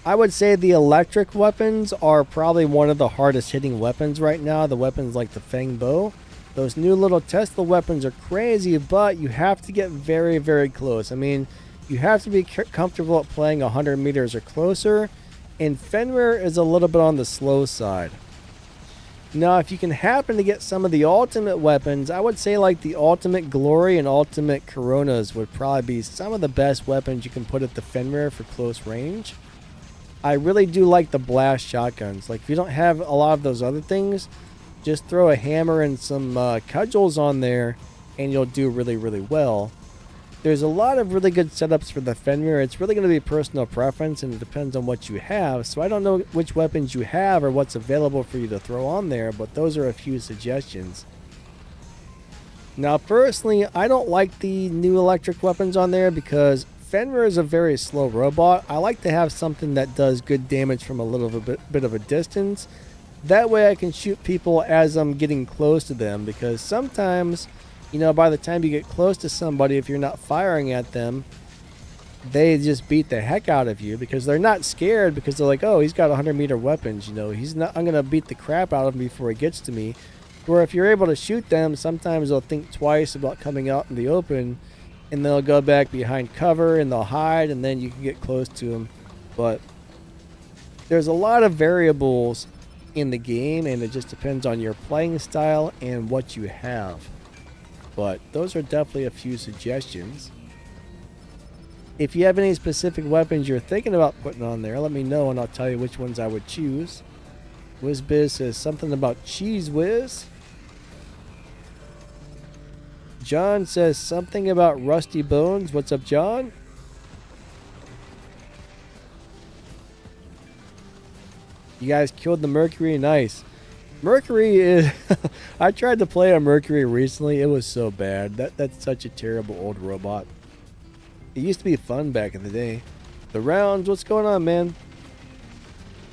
I would say the electric weapons are probably one of the hardest hitting weapons right now. The weapons like the Fang Bow. Those new little Tesla weapons are crazy, but you have to get very, very close. I mean, you have to be comfortable at playing 100 meters or closer, and Fenrir is a little bit on the slow side. Now, if you can happen to get some of the ultimate weapons, I would say like the Ultimate Glory and Ultimate Coronas would probably be some of the best weapons you can put at the Fenrir for close range. I really do like the blast shotguns. Like, if you don't have a lot of those other things, just throw a hammer and some cudgels on there, and you'll do really, really well. There's a lot of really good setups for the Fenrir. It's really going to be personal preference, and it depends on what you have. So I don't know which weapons you have or what's available for you to throw on there, but those are a few suggestions. Now, personally, I don't like the new electric weapons on there because Fenrir is a very slow robot. I like to have something that does good damage from a little bit of a distance. That way I can shoot people as I'm getting close to them, because sometimes, you know, by the time you get close to somebody, if you're not firing at them, they just beat the heck out of you because they're not scared, because they're like, oh, he's got 100-meter weapons, you know, he's not, I'm gonna beat the crap out of him before he gets to me. Where if you're able to shoot them, sometimes they'll think twice about coming out in the open, and they'll go back behind cover and they'll hide, and then you can get close to them. But there's a lot of variables in the game, and it just depends on your playing style and what you have. But those are definitely a few suggestions. If you have any specific weapons you're thinking about putting on there, let me know and I'll tell you which ones I would choose. WizBiz says something about Cheese Whiz. John says something about Rusty Bones. What's up, John? You guys killed the Mercury. Nice. Mercury is... I tried to play a Mercury recently. It was so bad. That's such a terrible old robot. It used to be fun back in the day. The Rounds, what's going on, man?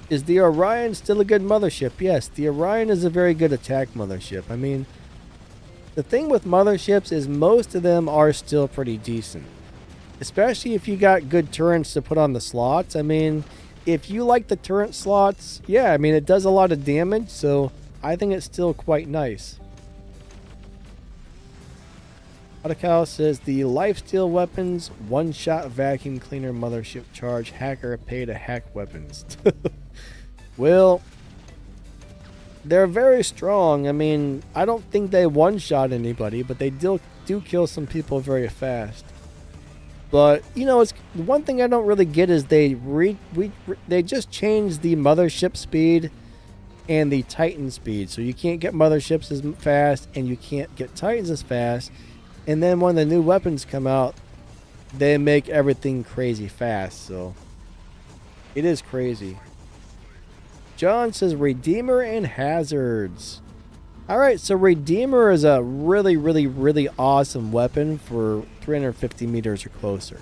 Is the Orion still a good mothership? Yes, the Orion is a very good attack mothership. I mean, the thing with motherships is most of them are still pretty decent. Especially if you got good turrets to put on the slots. I mean, if you like the turret slots, yeah, I mean, it does a lot of damage, so I think it's still quite nice. Autocal says the lifesteal weapons, one-shot vacuum cleaner mothership charge, hacker pay to hack weapons. Well, they're very strong. I mean, I don't think they one-shot anybody, but they do kill some people very fast. But, you know, it's one thing I don't really get is they just changed the mothership speed and the Titan speed. So you can't get motherships as fast and you can't get Titans as fast. And then when the new weapons come out, they make everything crazy fast. So it is crazy. John says Redeemer and Hazards. Alright, so Redeemer is a really, really, really awesome weapon for 350 meters or closer.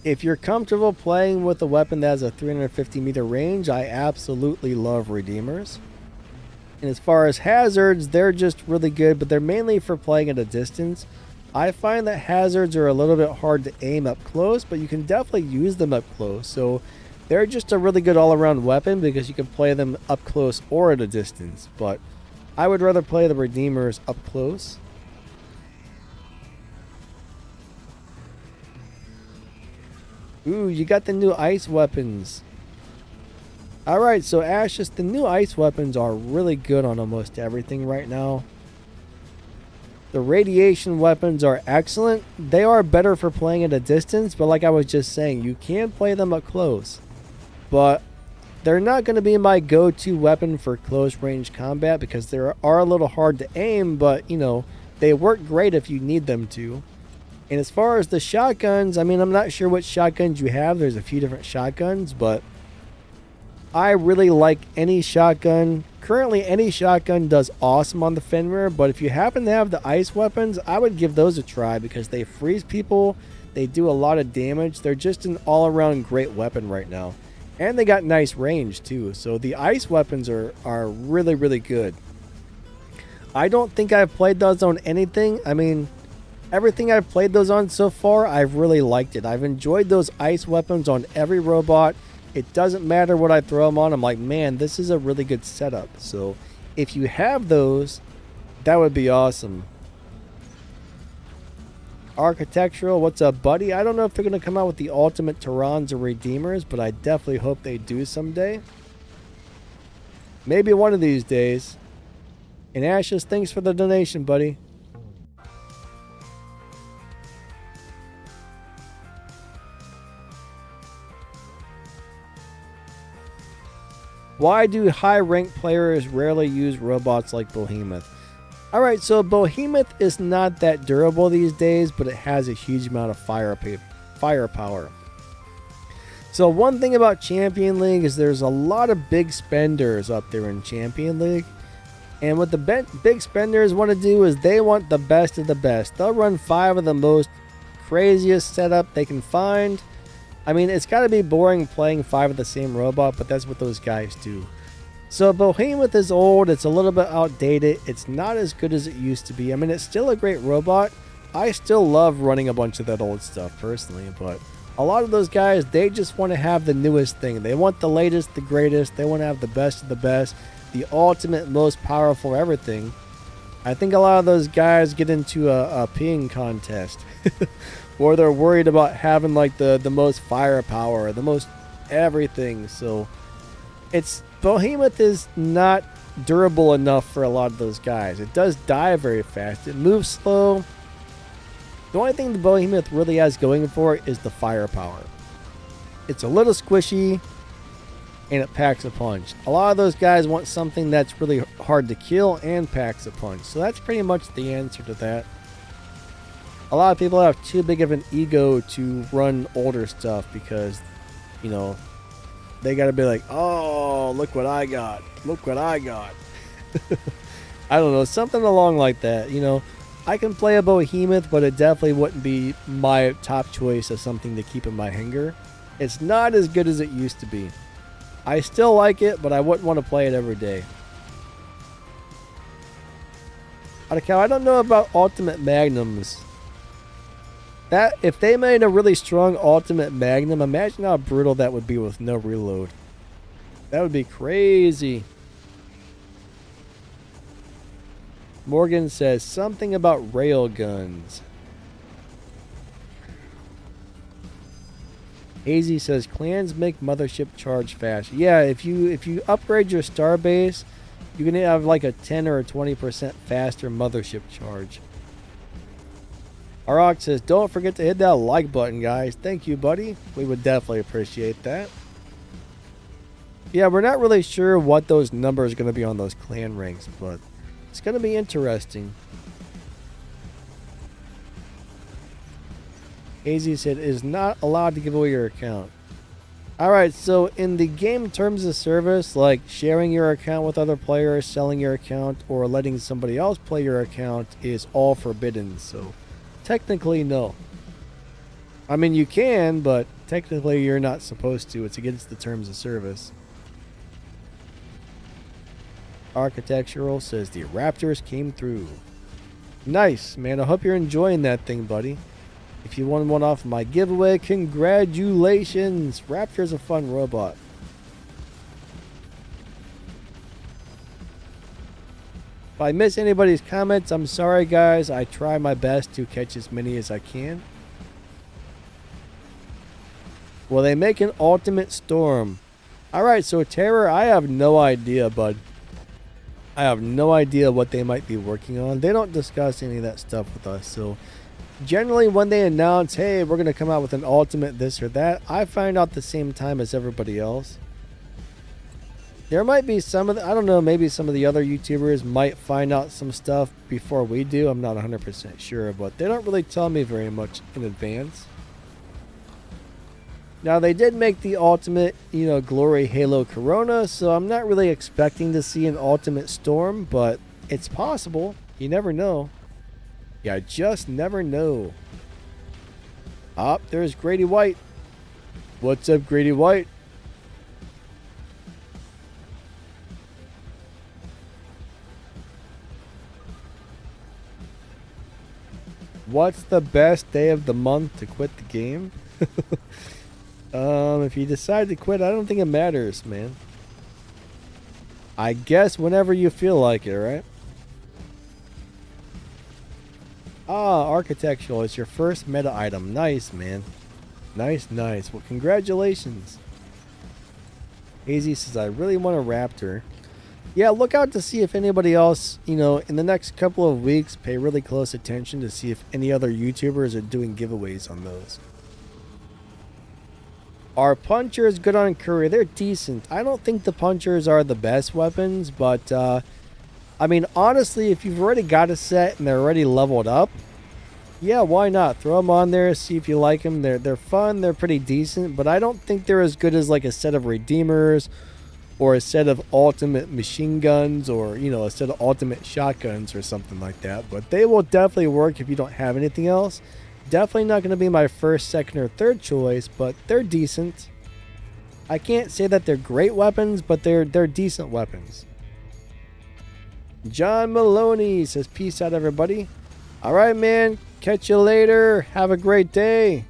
If you're comfortable playing with a weapon that has a 350 meter range, I absolutely love Redeemers. And as far as Hazards, they're just really good, but they're mainly for playing at a distance. I find that Hazards are a little bit hard to aim up close, but you can definitely use them up close. So they're just a really good all-around weapon because you can play them up close or at a distance. But I would rather play the Redeemers up close. Ooh, you got the new ice weapons. Alright, so Ashes, the new ice weapons are really good on almost everything right now. The radiation weapons are excellent. They are better for playing at a distance, but like I was just saying, you can play them up close. But they're not going to be my go-to weapon for close range combat because they are a little hard to aim, but, you know, they work great if you need them to. And as far as the shotguns, I mean, I'm not sure what shotguns you have. There's a few different shotguns, but I really like any shotgun. Currently, any shotgun does awesome on the Fenrir, but if you happen to have the ice weapons, I would give those a try because they freeze people. They do a lot of damage. They're just an all-around great weapon right now. And they got nice range, too. So the ice weapons are really, really good. I don't think I've played those on anything. I mean, everything I've played those on so far, I've really liked it. I've enjoyed those ice weapons on every robot. It doesn't matter what I throw them on. I'm like, man, this is a really good setup. So if you have those, that would be awesome. Architectural, what's up, buddy? I don't know if they're going to come out with the ultimate Tyrans or Redeemers, but I definitely hope they do someday. Maybe one of these days. And Ashes, thanks for the donation, buddy. Why do high-ranked players rarely use robots like Behemoth? Alright, so Behemoth is not that durable these days, but it has a huge amount of firepower. So one thing about Champion League is there's a lot of big spenders up there in Champion League. And what the big spenders want to do is they want the best of the best. They'll run 5 of the most craziest setup they can find. I mean, it's got to be boring playing 5 of the same robot, but that's what those guys do. So Behemoth is old. It's a little bit outdated. It's not as good as it used to be. I mean, it's still a great robot, I still love running a bunch of that old stuff personally, but a lot of those guys, they just want to have the newest thing. They want the latest, the greatest. They want to have the best of the best, the ultimate, most powerful everything. I think a lot of those guys get into a peeing contest or they're worried about having like the most firepower, the most everything. So it's Behemoth is not durable enough for a lot of those guys. It does die very fast. It moves slow. The only thing the Behemoth really has going for it is the firepower. It's a little squishy and it packs a punch. A lot of those guys want something that's really hard to kill and packs a punch. So that's pretty much the answer to that. A lot of people have too big of an ego to run older stuff because, you know, they got to be like, oh, look what I got. Look what I got. I don't know, something along like that. You know, I can play a Behemoth, but it definitely wouldn't be my top choice of something to keep in my hangar. It's not as good as it used to be. I still like it, but I wouldn't want to play it every day. I don't know about Ultimate Magnums. That if they made a really strong Ultimate Magnum, imagine how brutal that would be with no reload. That would be crazy. Morgan says something about railguns. Hazy says clans make mothership charge fast. Yeah, if you upgrade your star base, you can have like a 10 or a 20% faster mothership charge. Arak says, don't forget to hit that like button, guys. Thank you, buddy. We would definitely appreciate that. Yeah, we're not really sure what those numbers are going to be on those clan ranks, but it's going to be interesting. Hazy said, is not allowed to give away your account. Alright, so in the game terms of service, like sharing your account with other players, selling your account, or letting somebody else play your account is all forbidden, so technically, no. I mean, you can, but technically you're not supposed to. It's against the terms of service. Architectural says the Raptors came through. Nice, man. I hope you're enjoying that thing, buddy. If you won one off my giveaway, congratulations. Raptor's a fun robot. If I miss anybody's comments, I'm sorry, guys. I try my best to catch as many as I can. Will they make an ultimate storm? Alright, so Terror, I have no idea, bud. I have no idea what they might be working on. They don't discuss any of that stuff with us, so generally when they announce, hey, we're going to come out with an ultimate this or that, I find out the same time as everybody else. There might be some of the, I don't know, maybe some of the other YouTubers might find out some stuff before we do. I'm not 100% sure, but they don't really tell me very much in advance. Now, they did make the ultimate, you know, Glory Halo Corona, so I'm not really expecting to see an ultimate storm, but it's possible. You never know. Yeah, just never know. Ah, there's Grady White. What's up, Grady White? What's the best day of the month to quit the game? If you decide to quit, I don't think it matters, man. I guess whenever you feel like it, right? Ah, architectural is your first meta item. Nice, man. Nice, nice. Well, congratulations. Hazy says, I really want a Raptor. Yeah, look out to see if anybody else, you know, in the next couple of weeks, pay really close attention to see if any other YouTubers are doing giveaways on those. Are punchers good on Courier? They're decent. I don't think the punchers are the best weapons, but, I mean, honestly, if you've already got a set and they're already leveled up, yeah, why not? Throw them on there, see if you like them. They're fun, they're pretty decent, but I don't think they're as good as, like, a set of Redeemers or a set of ultimate machine guns or, you know, a set of ultimate shotguns or something like that. But they will definitely work if you don't have anything else. Definitely not going to be my first, second, or third choice, but they're decent. I can't say that they're great weapons, but they're decent weapons. John Maloney says, peace out, everybody. All right, man. Catch you later. Have a great day.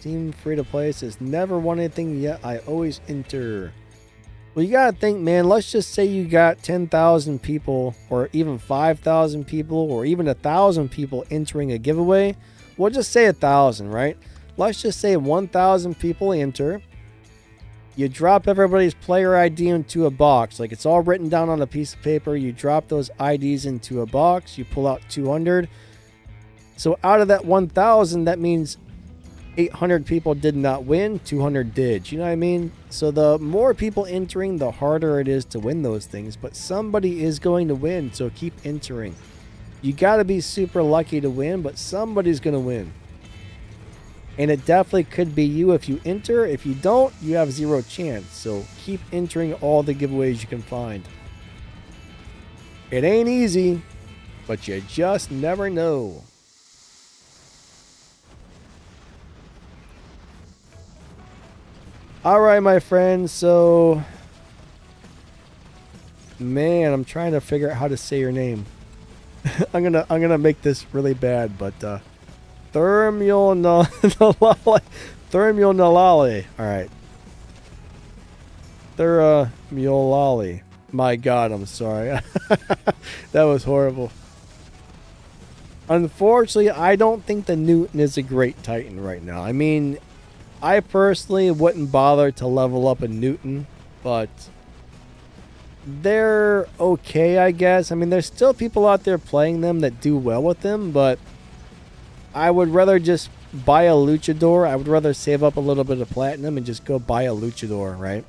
Team free to play says never won anything yet. I always enter. Well, you gotta think, man. Let's just say you got 10,000 people, or even 5,000 people, or even 1,000 people entering a giveaway. We'll just say 1,000, right? Let's just say 1,000 people enter. You drop everybody's player ID into a box. Like, it's all written down on a piece of paper. You drop those IDs into a box. You pull out 200. So out of that 1,000, that means 800 people did not win, 200 did. You know what I mean? So the more people entering, the harder it is to win those things. But somebody is going to win, so keep entering. You got to be super lucky to win, but somebody's going to win. And it definitely could be you if you enter. If you don't, you have zero chance. So keep entering all the giveaways you can find. It ain't easy, but you just never know. All right, my friends. So, man, I'm trying to figure out how to say your name. I'm gonna make this really bad, but Thermulnalali. All right. Thermulnalali. My God, I'm sorry. That was horrible. Unfortunately, I don't think the Newton is a great Titan right now. I mean, I personally wouldn't bother to level up a Newton, but they're okay, I guess. I mean, there's still people out there playing them that do well with them, but I would rather just buy a Luchador. I would rather save up a little bit of platinum and just go buy a Luchador, right?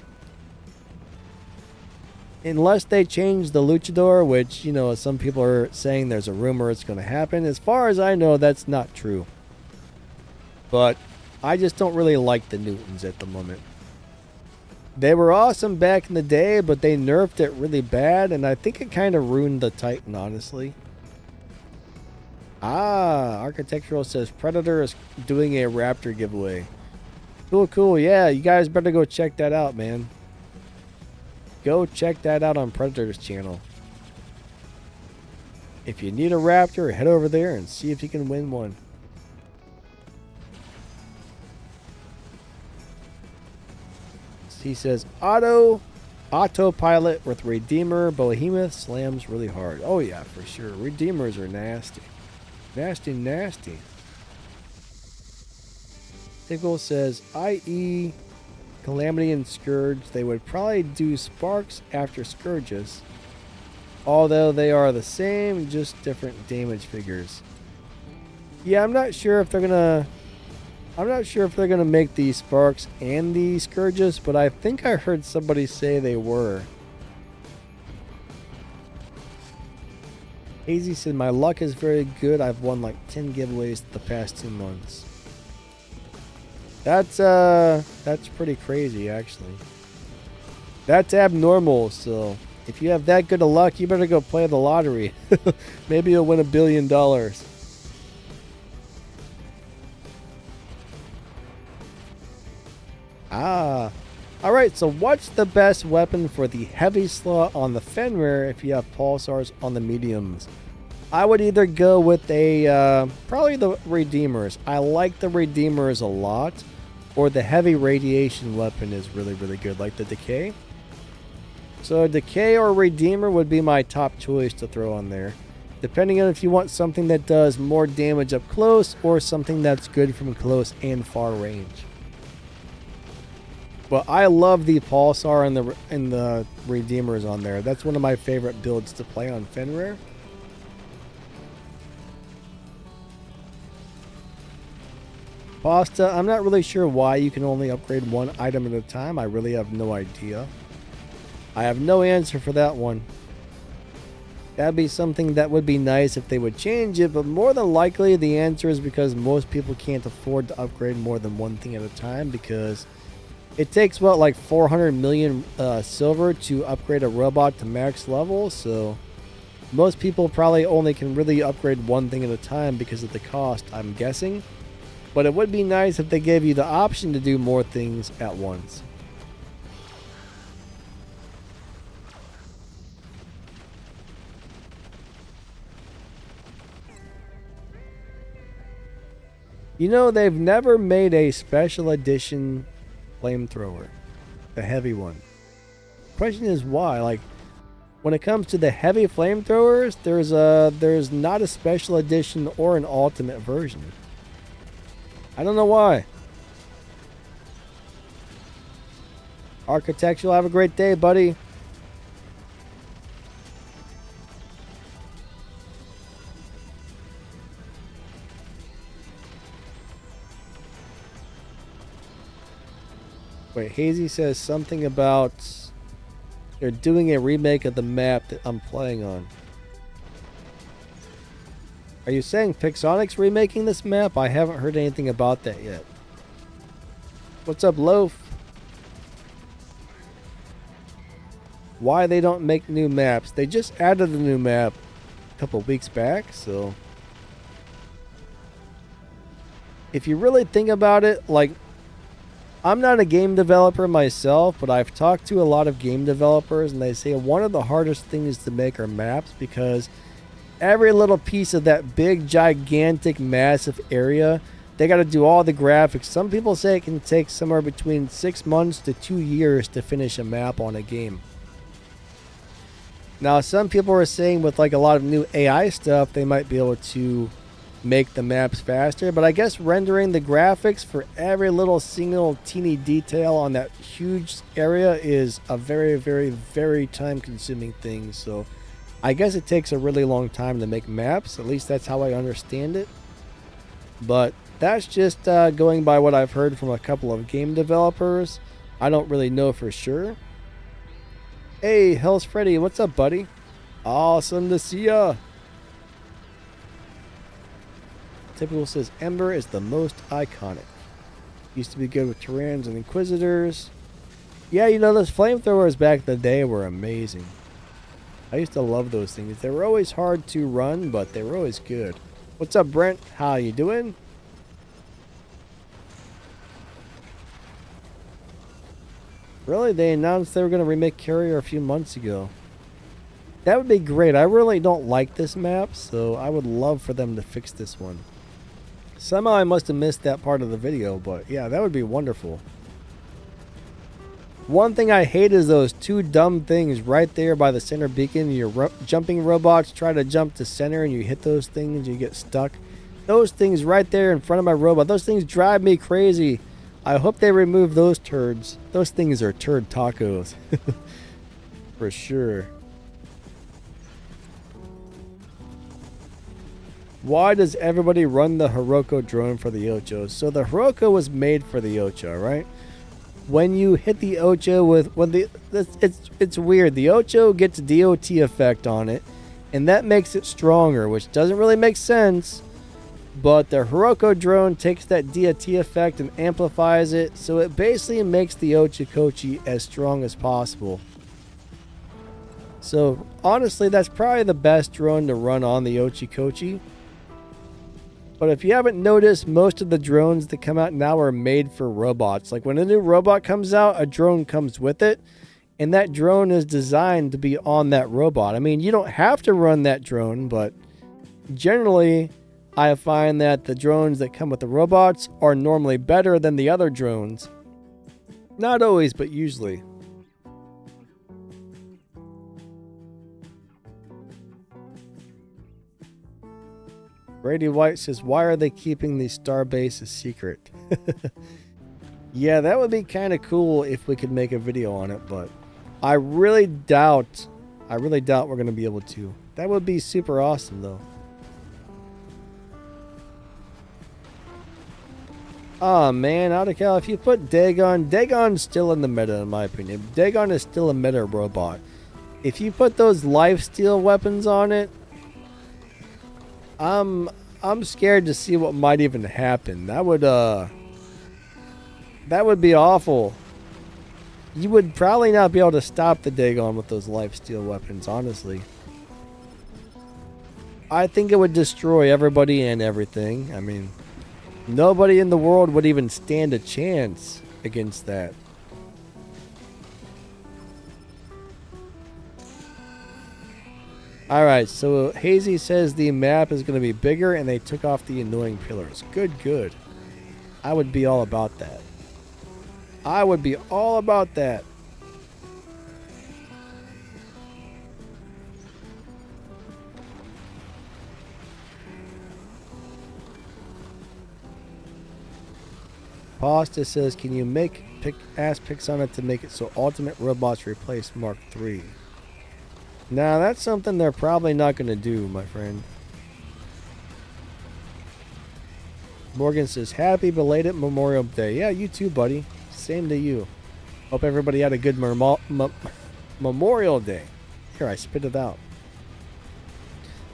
Unless they change the Luchador, which, you know, some people are saying there's a rumor it's going to happen. As far as I know, that's not true. But I just don't really like the Newtons at the moment. They were awesome back in the day, but they nerfed it really bad, and I think it kind of ruined the Titan, honestly. Ah, Architectural says Predator is doing a Raptor giveaway. Cool, cool. Yeah, you guys better go check that out, man. Go check that out on Predator's channel. If you need a Raptor, head over there and see if you can win one. He says autopilot with Redeemer Behemoth slams really hard. Oh yeah, for sure. Redeemers are nasty. Nasty, nasty. Tickle says, i.e. Calamity and Scourge, they would probably do Sparks after Scourges. Although they are the same, just different damage figures. Yeah, I'm not sure if they're gonna make the Sparks and the Scourges, but I think I heard somebody say they were. Hazy said, my luck is very good. I've won like 10 giveaways the past 2 months. That's pretty crazy, actually. That's abnormal, so if you have that good of luck, you better go play the lottery. Maybe you'll win $1 billion. Ah. Alright, so what's the best weapon for the heavy slot on the Fenrir if you have pulsars on the mediums? I would either go with a, probably the Redeemers. I like the Redeemers a lot. Or the heavy radiation weapon is really, really good, like the Decay. So Decay or Redeemer would be my top choice to throw on there. Depending on if you want something that does more damage up close or something that's good from close and far range. But I love the Pulsar and the Redeemers on there. That's one of my favorite builds to play on Fenrir. Pasta, I'm not really sure why you can only upgrade one item at a time. I really have no idea. I have no answer for that one. That'd be something that would be nice if they would change it, but more than likely the answer is because most people can't afford to upgrade more than one thing at a time, because it takes, what, like 400 million silver to upgrade a robot to max level, so most people probably only can really upgrade one thing at a time because of the cost, I'm guessing. But it would be nice if they gave you the option to do more things at once. You know, they've never made a special edition flamethrower. The heavy one. Question is why? Like, when it comes to the heavy flamethrowers, there's not a special edition or an ultimate version. I don't know why. Architectural, have a great day, buddy. Wait, Hazy says something about they're doing a remake of the map that I'm playing on. Are you saying Pixonic's remaking this map? I haven't heard anything about that yet. What's up, Loaf? Why they don't make new maps? They just added a new map a couple weeks back, so if you really think about it, like, I'm not a game developer myself, but I've talked to a lot of game developers, and they say one of the hardest things to make are maps, because every little piece of that big, gigantic, massive area, they got to do all the graphics. Some people say it can take somewhere between 6 months to 2 years to finish a map on a game. Now, some people are saying with like a lot of new AI stuff, they might be able to make the maps faster, but I guess rendering the graphics for every little single teeny detail on that huge area is a very, very, very time consuming thing. So I guess it takes a really long time to make maps. At least that's how I understand it. But that's just going by what I've heard from a couple of game developers. I don't really know for sure. Hey, Hell's Freddy, what's up, buddy? Awesome to see ya. Typical says Ember is the most iconic. Used to be good with Tyrans and Inquisitors. Yeah, you know, those flamethrowers back in the day were amazing. I used to love those things. They were always hard to run, but they were always good. What's up, Brent? How you doing? Really? They announced they were going to remake Carrier a few months ago. That would be great. I really don't like this map, so I would love for them to fix this one. Somehow I must have missed that part of the video, but yeah, that would be wonderful. One thing I hate is those two dumb things right there by the center beacon. Your jumping robots try to jump to center and you hit those things and you get stuck. Those things right there in front of my robot, those things drive me crazy. I hope they remove those turds. Those things are turd tacos. For sure. Why does everybody run the Hiroko drone for the Ocho? So the Hiroko was made for the Ocho, right? When you hit the Ocho with it's weird. The Ocho gets DOT effect on it, and that makes it stronger, which doesn't really make sense. But the Hiroko drone takes that DOT effect and amplifies it, so it basically makes the Ochikochi as strong as possible. So honestly, that's probably the best drone to run on the Ochikochi. But if you haven't noticed, most of the drones that come out now are made for robots. Like when a new robot comes out, a drone comes with it. And that drone is designed to be on that robot. I mean, you don't have to run that drone, but generally, I find that the drones that come with the robots are normally better than the other drones. Not always, but usually. Brady White says, why are they keeping the starbase a secret? Yeah, that would be kind of cool if we could make a video on it, but I really doubt we're going to be able to. That would be super awesome, though. Oh man, Autocal, if you put Dagon's still in the meta in my opinion. Dagon is still a meta robot. If you put those lifesteal weapons on it, I'm scared to see what might even happen. That would be awful. You would probably not be able to stop the Dagon with those lifesteal weapons, honestly. I think it would destroy everybody and everything. I mean, nobody in the world would even stand a chance against that. Alright, so Hazy says the map is going to be bigger and they took off the annoying pillars. Good, good. I would be all about that. I would be all about that. Pasta says, can you ask Pixana to make it so Ultimate Robots replace Mark III? Now that's something they're probably not going to do, my friend. Morgan says, happy belated Memorial Day. Yeah, you too, buddy. Same to you. Hope everybody had a good Memorial Day. Here, I spit it out.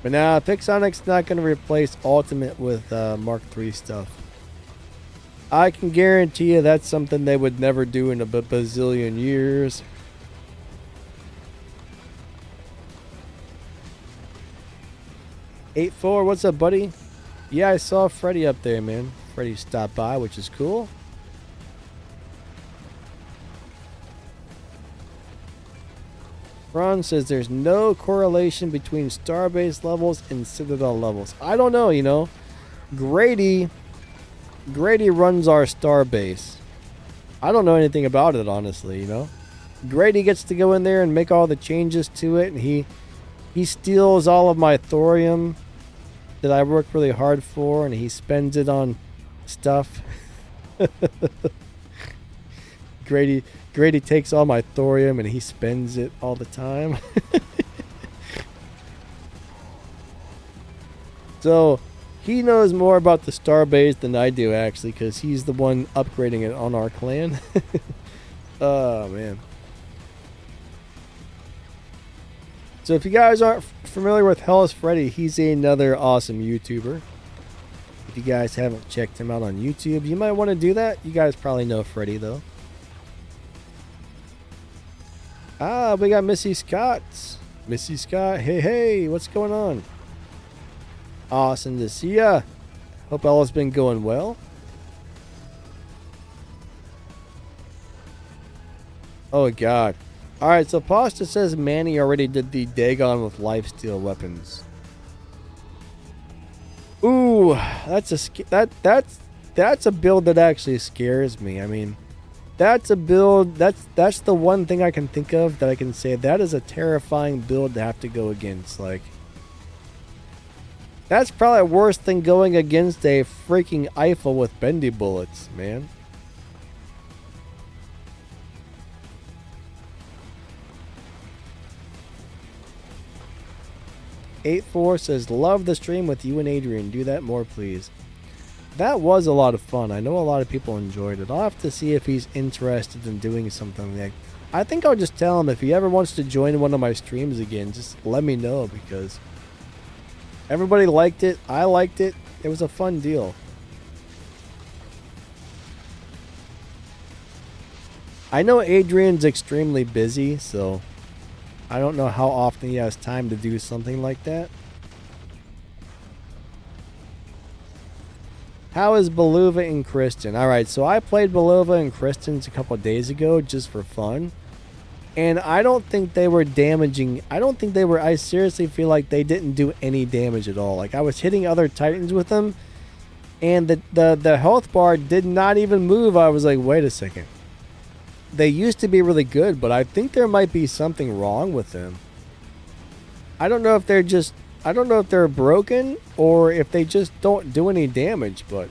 But now, Pixonic's not going to replace Ultimate with Mark III stuff. I can guarantee you that's something they would never do in a bazillion years. $8-4, what's up, buddy? Yeah, I saw Freddy up there, man. Freddy stopped by, which is cool. Ron says there's no correlation between Starbase levels and Citadel levels. I don't know, you know. Grady runs our Starbase. I don't know anything about it, honestly, you know. Grady gets to go in there and make all the changes to it, and he steals all of my thorium that I work really hard for, and he spends it on stuff. Grady takes all my thorium and he spends it all the time. So he knows more about the Starbase than I do, actually, because he's the one upgrading it on our clan. Oh man. So if you guys aren't familiar with Hellas Freddy, he's another awesome YouTuber. If you guys haven't checked him out on YouTube, you might want to do that. You guys probably know Freddy, though. Ah, we got Missy Scott. Missy Scott, hey, what's going on? Awesome to see ya. Hope all has been going well. Oh, God. Alright, so Pasta says Manny already did the Dagon with lifesteal weapons. Ooh, that's a build that actually scares me. I mean, that's a build, that's the one thing I can think of that I can say that is a terrifying build to have to go against. Like, that's probably worse than going against a freaking Eiffel with bendy bullets, man. $8-4 says, love the stream with you and Adrian. Do that more, please. That was a lot of fun. I know a lot of people enjoyed it. I'll have to see if he's interested in doing something like. I think I'll just tell him if he ever wants to join one of my streams again, just let me know, because everybody liked it. I liked it. It was a fun deal. I know Adrian's extremely busy, so I don't know how often he has time to do something like that. How is Beluva and Kristen? Alright, so I played Beluva and Kristen's a couple days ago just for fun. And I don't think they were damaging. I seriously feel like they didn't do any damage at all. Like, I was hitting other Titans with them, and the health bar did not even move. I was like, wait a second. They used to be really good, but I think there might be something wrong with them. I don't know if they're broken or if they just don't do any damage, but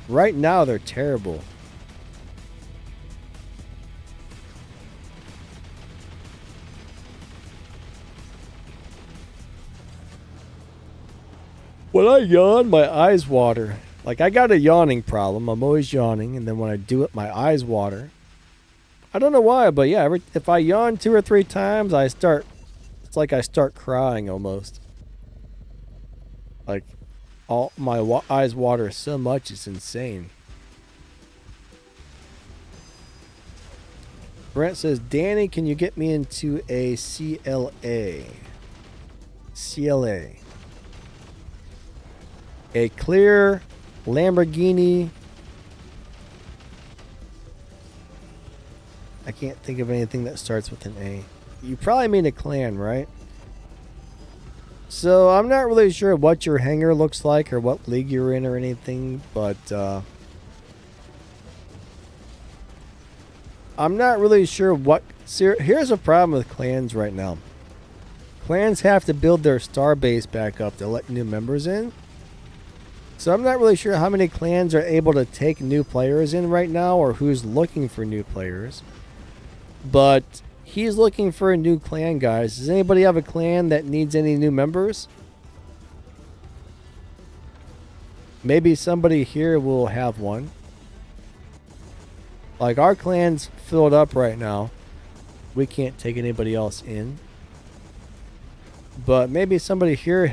right now they're terrible. When I yawn, my eyes water. Like, I got a yawning problem. I'm always yawning, and then when I do it, my eyes water. I don't know why, but yeah, if I yawn 2 or 3 times, it's like I start crying almost. Like, all my eyes water so much, it's insane. Brent says, Danny, can you get me into a CLA? CLA. A clear Lamborghini. I can't think of anything that starts with an A. You probably mean a clan, right? So I'm not really sure what your hangar looks like or what league you're in or anything, but I'm not really sure what... Here's a problem with clans right now. Clans have to build their star base back up to let new members in. So I'm not really sure how many clans are able to take new players in right now, or who's looking for new players. But he's looking for a new clan, guys. Does anybody have a clan that needs any new members? Maybe somebody here will have one. Like, our clan's filled up right now. We can't take anybody else in. But maybe somebody here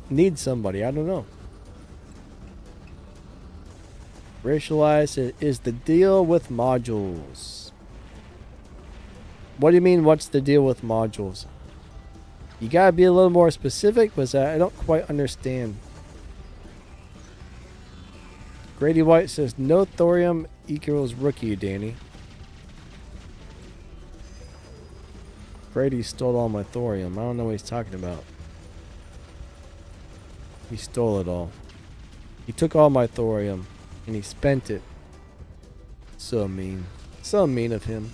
needs somebody. I don't know. Racialized is the deal with modules. What do you mean, what's the deal with modules? You gotta be a little more specific, because I don't quite understand. Grady White says, no thorium equals rookie, Danny. Grady stole all my thorium. I don't know what he's talking about. He stole it all. He took all my thorium. And he spent it. So mean. So mean of him.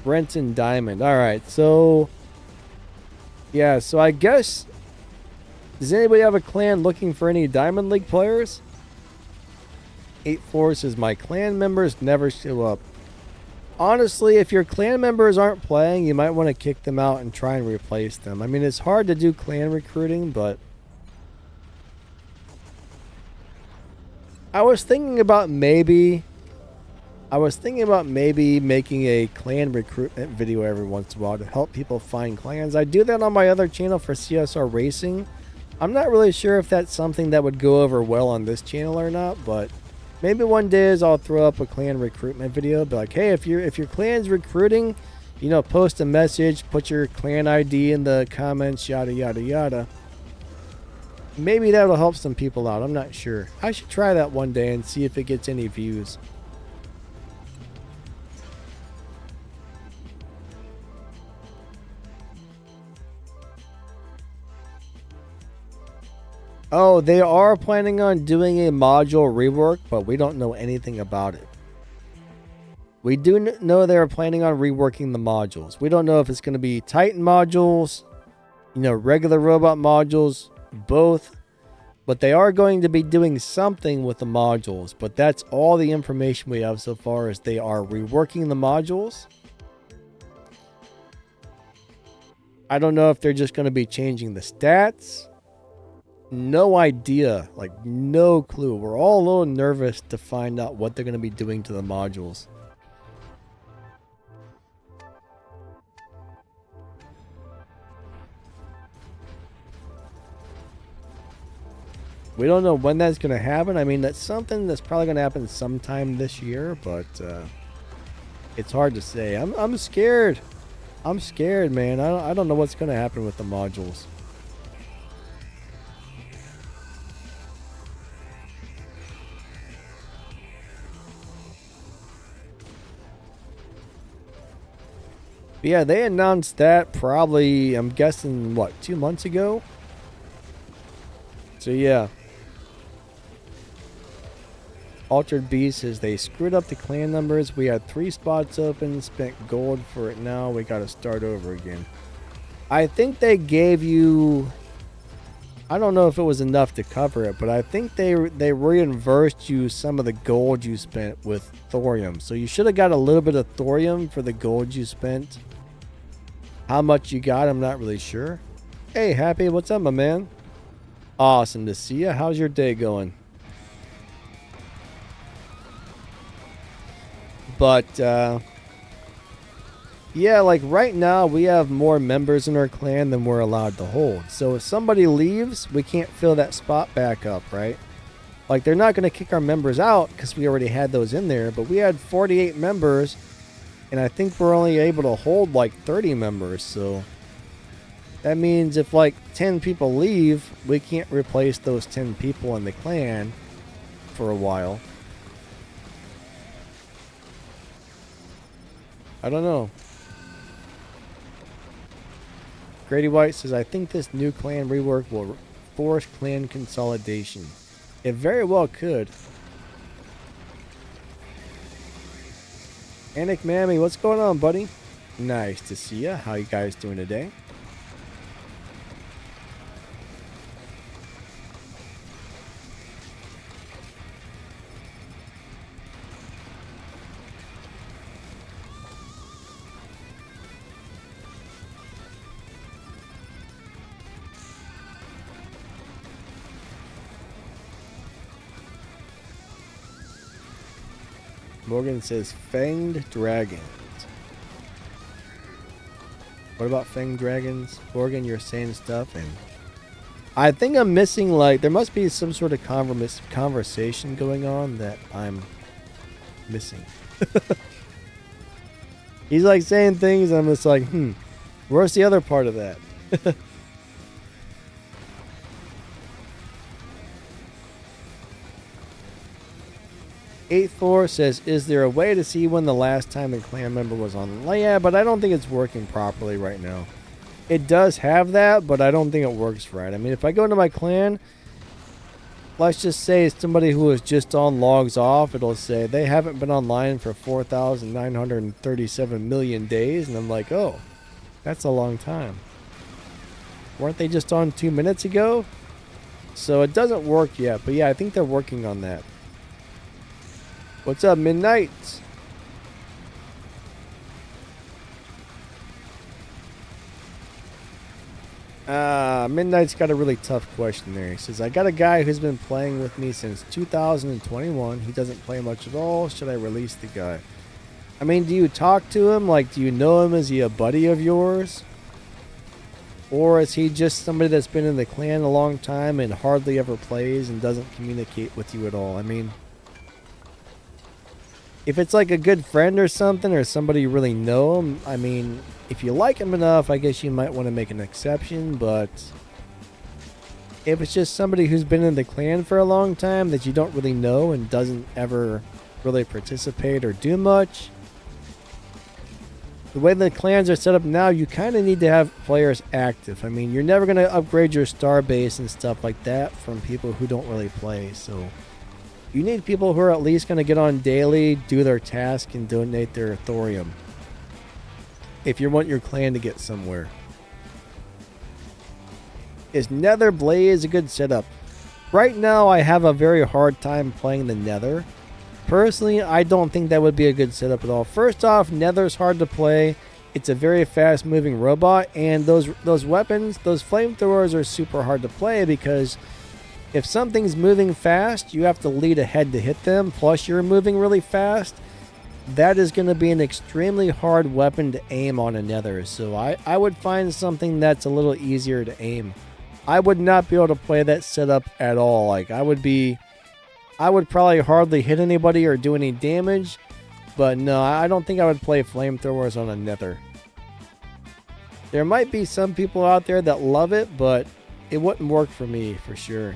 Brenton Diamond. Alright, so... yeah, so I guess... does anybody have a clan looking for any Diamond League players? 8-4 says, my clan members never show up. Honestly, if your clan members aren't playing, you might want to kick them out and try and replace them. I mean, it's hard to do clan recruiting, but... I was thinking about maybe making a clan recruitment video every once in a while to help people find clans. I do that on my other channel for CSR Racing. I'm not really sure if that's something that would go over well on this channel or not, but... maybe one day I'll throw up a clan recruitment video. Be like, hey, if your clan's recruiting, you know, post a message, put your clan ID in the comments, yada, yada, yada. Maybe that'll help some people out. I'm not sure. I should try that one day and see if it gets any views. Oh, they are planning on doing a module rework, but we don't know anything about it. We do know they're planning on reworking the modules. We don't know if it's going to be Titan modules, you know, regular robot modules, both. But they are going to be doing something with the modules. But that's all the information we have so far, is they are reworking the modules. I don't know if they're just going to be changing the stats. No idea, like no clue. We're all a little nervous to find out what they're going to be doing to the modules. We don't know when that's going to happen. I mean, that's something that's probably going to happen sometime this year, but it's hard to say. I'm scared. I'm scared, man. I don't know what's going to happen with the modules. But yeah, they announced that probably, I'm guessing, what, 2 months ago? So yeah. Altered Beast says they screwed up the clan numbers. We had 3 spots open, spent gold for it now. We got to start over again. I think they gave you... I don't know if it was enough to cover it, but I think they reimbursed you some of the gold you spent with thorium. So you should have got a little bit of thorium for the gold you spent. How much you got, I'm not really sure. Hey, Happy, what's up, my man? Awesome to see you. How's your day going? But, yeah, like right now we have more members in our clan than we're allowed to hold. So if somebody leaves, we can't fill that spot back up, right? Like, they're not going to kick our members out because we already had those in there. But we had 48 members, and I think we're only able to hold like 30 members. So that means if like 10 people leave, we can't replace those 10 people in the clan for a while. I don't know. Grady White says, I think this new clan rework will force clan consolidation. It very well could. Anik Mammy, what's going on, buddy? Nice to see ya. How you guys doing today? Morgan says Fanged Dragons. What about Fanged Dragons? Morgan, you're saying stuff, and I think I'm missing, like, there must be some sort of conversation going on that I'm missing. He's like saying things, and I'm just like, where's the other part of that? 84 says, is there a way to see when the last time a clan member was on? Yeah, but I don't think it's working properly right now. It does have that, but I don't think it works right. I mean, if I go into my clan, let's just say somebody who is just on logs off, it'll say they haven't been online for 4,937 million days. And I'm like, oh, that's a long time. Weren't they just on 2 minutes ago? So it doesn't work yet. But yeah, I think they're working on that. What's up, Midnight? Midnight's got a really tough question there. He says, I got a guy who's been playing with me since 2021. He doesn't play much at all. Should I release the guy? I mean, do you talk to him? Like, do you know him? Is he a buddy of yours? Or is he just somebody that's been in the clan a long time and hardly ever plays and doesn't communicate with you at all? I mean, if it's like a good friend or something, or somebody you really know him, I mean, if you like him enough, I guess you might want to make an exception. But if it's just somebody who's been in the clan for a long time that you don't really know and doesn't ever really participate or do much, the way the clans are set up now, you kind of need to have players active. I mean, you're never going to upgrade your star base and stuff like that from people who don't really play. So you need people who are at least going to get on daily, do their task, and donate their thorium if you want your clan to get somewhere. Is Nether Blaze a good setup? Right now, I have a very hard time playing the Nether. Personally, I don't think that would be a good setup at all. First off, Nether's hard to play. It's a very fast-moving robot, and those weapons, those flamethrowers, are super hard to play because if something's moving fast, you have to lead ahead to hit them, plus you're moving really fast. That is going to be an extremely hard weapon to aim on a Nether, so I would find something that's a little easier to aim. I would not be able to play that setup at all. Like, I would probably hardly hit anybody or do any damage, but no, I don't think I would play flamethrowers on a Nether. There might be some people out there that love it, but it wouldn't work for me for sure.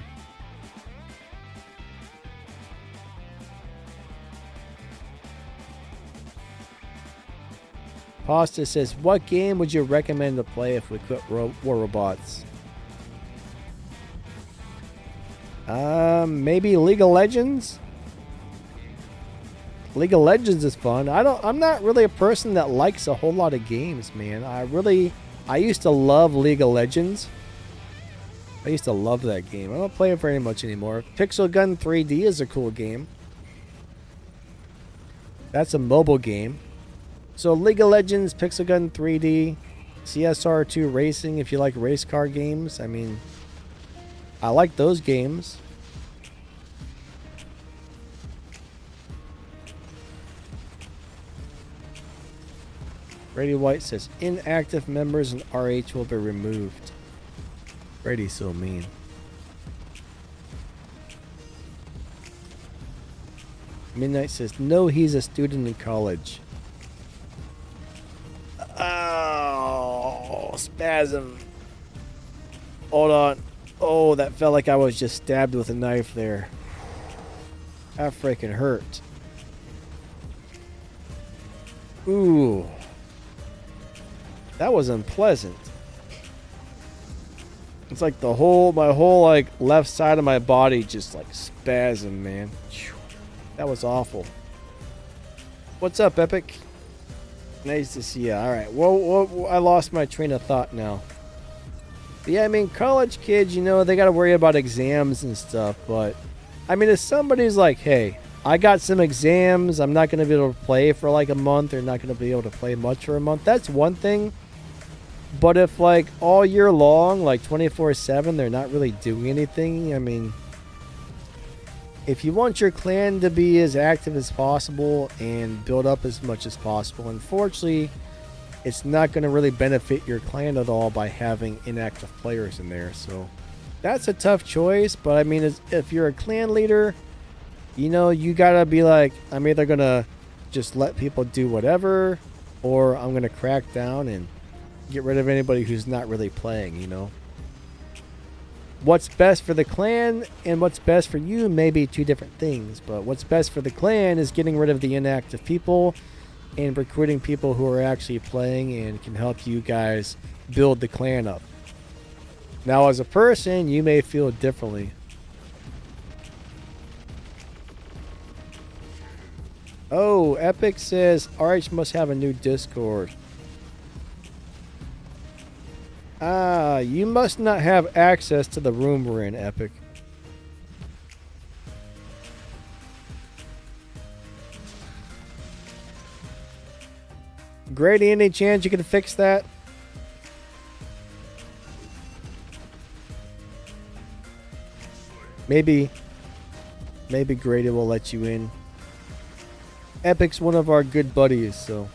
Pasta says, what game would you recommend to play if we quit War Robots? Maybe League of Legends? League of Legends is fun. I'm not really a person that likes a whole lot of games, man. I used to love League of Legends. I used to love that game. I don't play it very much anymore. Pixel Gun 3D is a cool game. That's a mobile game. So League of Legends, Pixel Gun 3D, CSR2 Racing, if you like race car games. I mean, I like those games. Brady White says, inactive members and RH will be removed. Brady's so mean. Midnight says, no, he's a student in college. Oh, spasm. Hold on. Oh, that felt like I was just stabbed with a knife there. That freaking hurt. Ooh. That was unpleasant. It's like my whole like left side of my body just like spasm, man. That was awful. What's up, Epic? Nice to see you. All right. Well, I lost my train of thought now. But yeah, I mean, college kids, you know, they got to worry about exams and stuff. But I mean, if somebody's like, hey, I got some exams, I'm not going to be able to play for like a month, or not going to be able to play much for a month, that's one thing. But if like all year long, like 24/7, they're not really doing anything, I mean, if you want your clan to be as active as possible and build up as much as possible, unfortunately, it's not going to really benefit your clan at all by having inactive players in there. So that's a tough choice. But I mean, if you're a clan leader, you know, you got to be like, I'm either going to just let people do whatever, or I'm going to crack down and get rid of anybody who's not really playing, you know. What's best for the clan and what's best for you may be two different things, but what's best for the clan is getting rid of the inactive people and recruiting people who are actually playing and can help you guys build the clan up. Now, as a person, you may feel differently. Oh, Epic says RH must have a new Discord. Ah, you must not have access to the room we're in, Epic. Grady, any chance you can fix that? Maybe Grady will let you in. Epic's one of our good buddies, so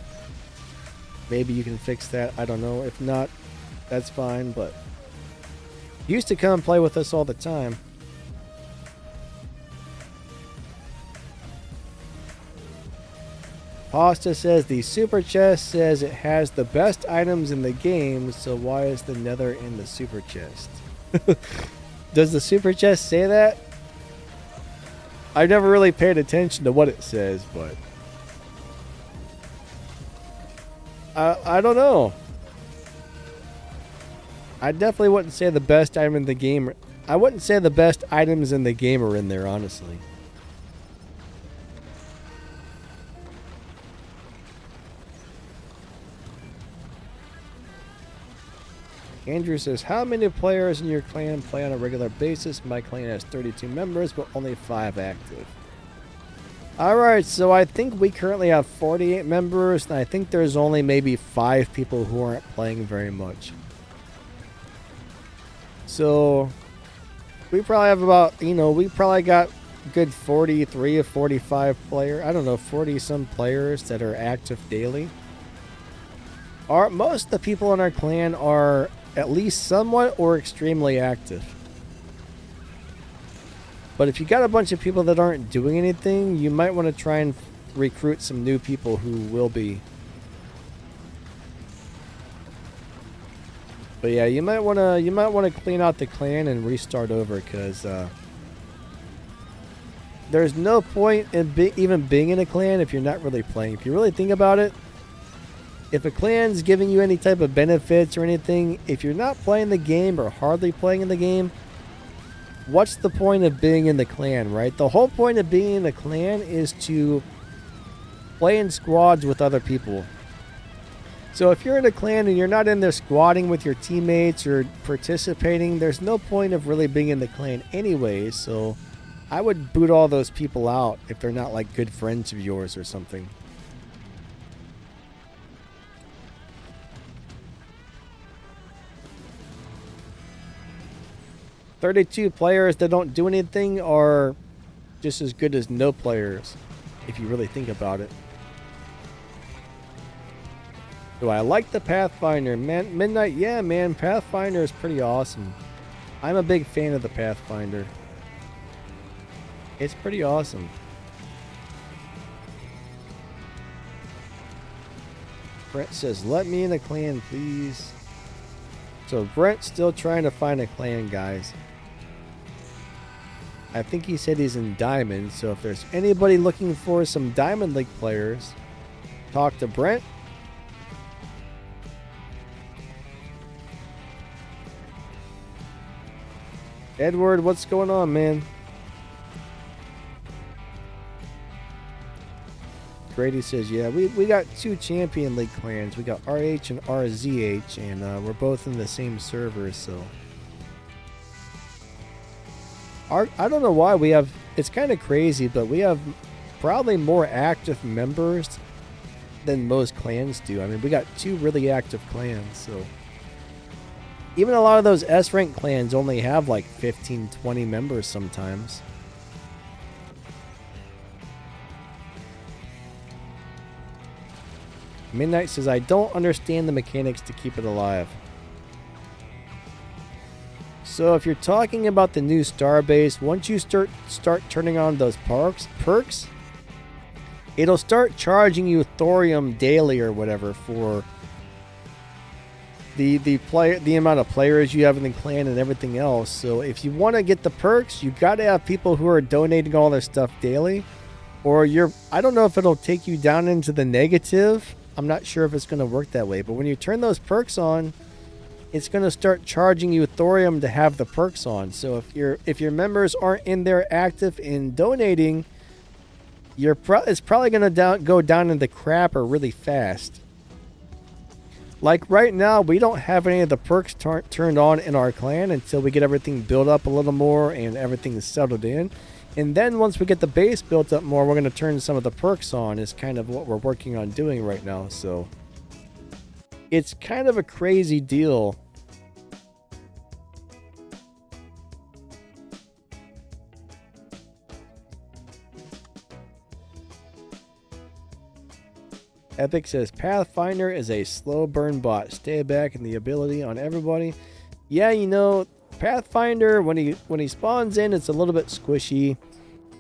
maybe you can fix that. I don't know. If not, that's fine, but he used to come play with us all the time. Pasta says the super chest says it has the best items in the game, so why is the nether in the super chest? Does the super chest say that? I've never really paid attention to what it says, but I don't know. I definitely wouldn't say the best item in the game. I wouldn't say the best items in the game are in there, honestly. Andrew says, how many players in your clan play on a regular basis? My clan has 32 members, but only 5 active. Alright, so I think we currently have 48 members, and I think there's only maybe 5 people who aren't playing very much. So, we probably have about, you know, we probably got good 43 or 45 players. I don't know, 40 some players that are active daily. Most of the people in our clan are at least somewhat or extremely active. But if you got a bunch of people that aren't doing anything, you might want to try and recruit some new people who will be. But yeah, you might want to clean out the clan and restart over, because there's no point in even being in a clan if you're not really playing. If you really think about it, if a clan's giving you any type of benefits or anything, if you're not playing the game or hardly playing in the game, what's the point of being in the clan, right? The whole point of being in a clan is to play in squads with other people. So if you're in a clan and you're not in there squatting with your teammates or participating, there's no point of really being in the clan anyway. So I would boot all those people out if they're not like good friends of yours or something. "32 players that don't do anything are just as good as no players, if you really think about it." Do I like the Pathfinder? Man, Midnight, yeah, man, Pathfinder is pretty awesome. I'm a big fan of the Pathfinder. It's pretty awesome. Brent says, let me in a clan, please. So Brent's still trying to find a clan, guys. I think he said he's in Diamond, so if there's anybody looking for some Diamond League players, talk to Brent. Edward, what's going on, man? Grady says, yeah, we got 2 Champion League clans. We got RH and RZH, and we're both in the same server, so... I don't know why we have... It's kind of crazy, but we have probably more active members than most clans do. I mean, we got 2 really active clans, so... Even a lot of those S-rank clans only have like 15, 20 members sometimes. Midnight says, I don't understand the mechanics to keep it alive. So if you're talking about the new Starbase, once you start turning on those perks, it'll start charging you thorium daily or whatever for the amount of players you have in the clan and everything else. So if you want to get the perks, you got to have people who are donating all their stuff daily, or I don't know if it'll take you down into the negative. I'm not sure if it's going to work that way, but when you turn those perks on, it's going to start charging you thorium to have the perks on. So if your members aren't in there active in donating, it's probably going to go down into crapper really fast. Like right now, we don't have any of the perks turned on in our clan until we get everything built up a little more and everything is settled in. And then once we get the base built up more, we're going to turn some of the perks on, is kind of what we're working on doing right now. So it's kind of a crazy deal. Epic says, Pathfinder is a slow burn bot. Stay back in the ability on everybody. Yeah, you know, Pathfinder, when he spawns in, it's a little bit squishy.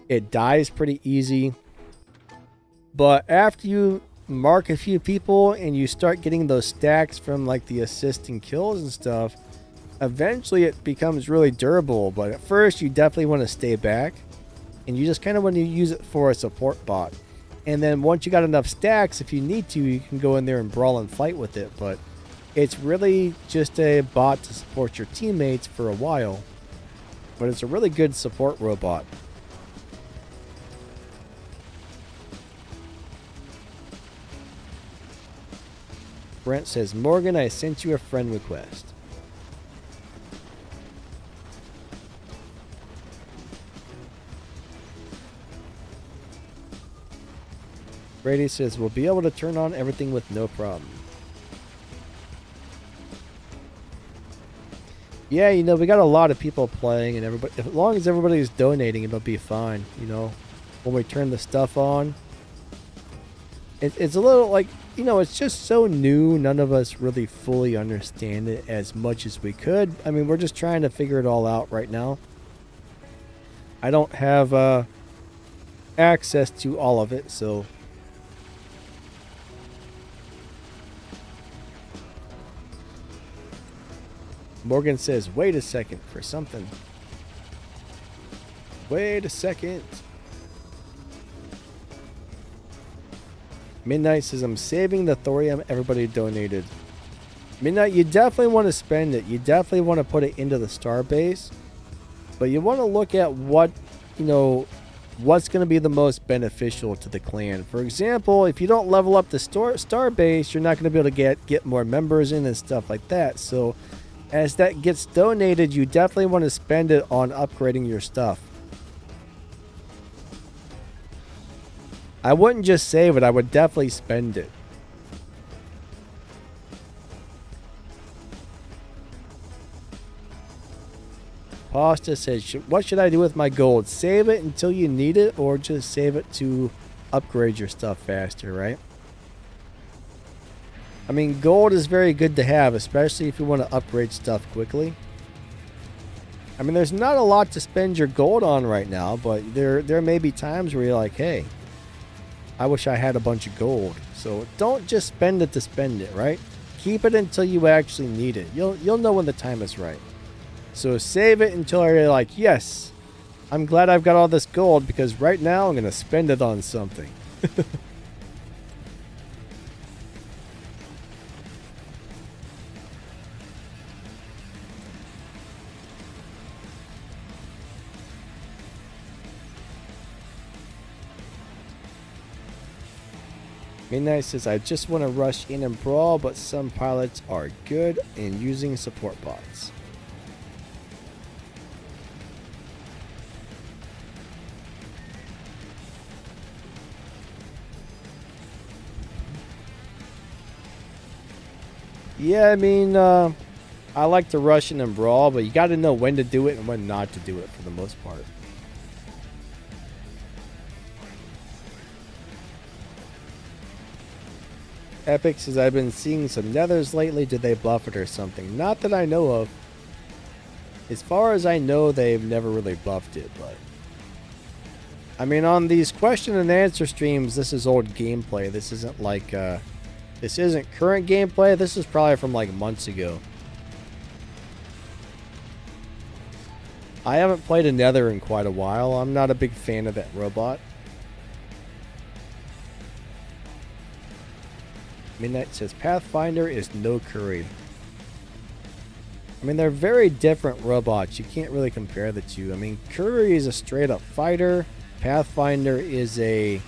It dies pretty easy. But after you mark a few people and you start getting those stacks from like the assisting kills and stuff, eventually it becomes really durable. But at first, you definitely want to stay back. And you just kind of want to use it for a support bot. And then once you got enough stacks, if you need to, you can go in there and brawl and fight with it. But it's really just a bot to support your teammates for a while. But it's a really good support robot. Brent says, Morgan, I sent you a friend request. Brady says, we'll be able to turn on everything with no problem. Yeah, you know, we got a lot of people playing, and everybody, as long as everybody's donating, it'll be fine, you know. When we turn the stuff on, it's a little like, you know, it's just so new, none of us really fully understand it as much as we could. I mean, we're just trying to figure it all out right now. I don't have access to all of it, so... Morgan says, wait a second for something. Wait a second. Midnight says, I'm saving the thorium everybody donated. Midnight, you definitely want to spend it. You definitely want to put it into the Starbase. But you want to look at what, you know, what's going to be the most beneficial to the clan. For example, if you don't level up the Starbase, you're not going to be able to get more members in and stuff like that. So... as that gets donated, you definitely want to spend it on upgrading your stuff. I wouldn't just save it, I would definitely spend it. Pasta says, what should I do with my gold? Save it until you need it, or just save it to upgrade your stuff faster, right? I mean, gold is very good to have, especially if you want to upgrade stuff quickly. I mean, there's not a lot to spend your gold on right now, but there may be times where you're like, hey, I wish I had a bunch of gold. So don't just spend it to spend it, right? Keep it until you actually need it. You'll know when the time is right. So save it until you're like, yes, I'm glad I've got all this gold, because right now I'm going to spend it on something. Midnight says, I just want to rush in and brawl, but some pilots are good in using support bots. Yeah, I mean, I like to rush in and brawl, but you got to know when to do it and when not to do it for the most part. Epic says, I've been seeing some nethers lately. Did they buff it or something? Not that I know of. As far as I know, they've never really buffed it, but... I mean, on these question and answer streams, this is old gameplay. This isn't like, this isn't current gameplay. This is probably from like months ago. I haven't played a nether in quite a while. I'm not a big fan of that robot. Midnight says, Pathfinder is no curry. I mean, they're very different robots. You can't really compare the two. I mean, Curry is a straight-up fighter. Pathfinder is a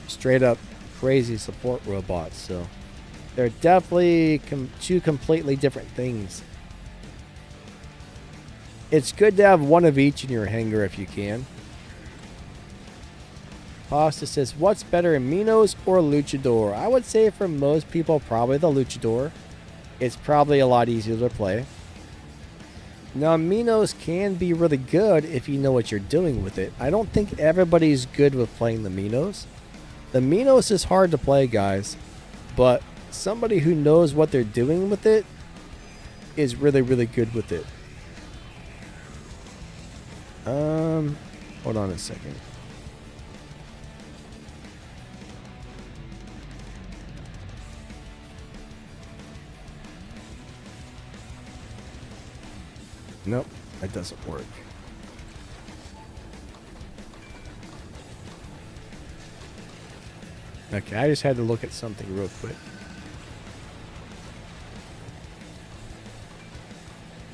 straight-up crazy support robot. So, they're definitely two completely different things. It's good to have one of each in your hangar if you can. Pasta says, what's better, Minos or Luchador? I would say for most people, probably the Luchador. It's probably a lot easier to play. Now, Minos can be really good if you know what you're doing with it. I don't think everybody's good with playing the Minos. The Minos is hard to play, guys. But somebody who knows what they're doing with it is really, really good with it. Hold on a second. Nope, that doesn't work. Okay, I just had to look at something real quick.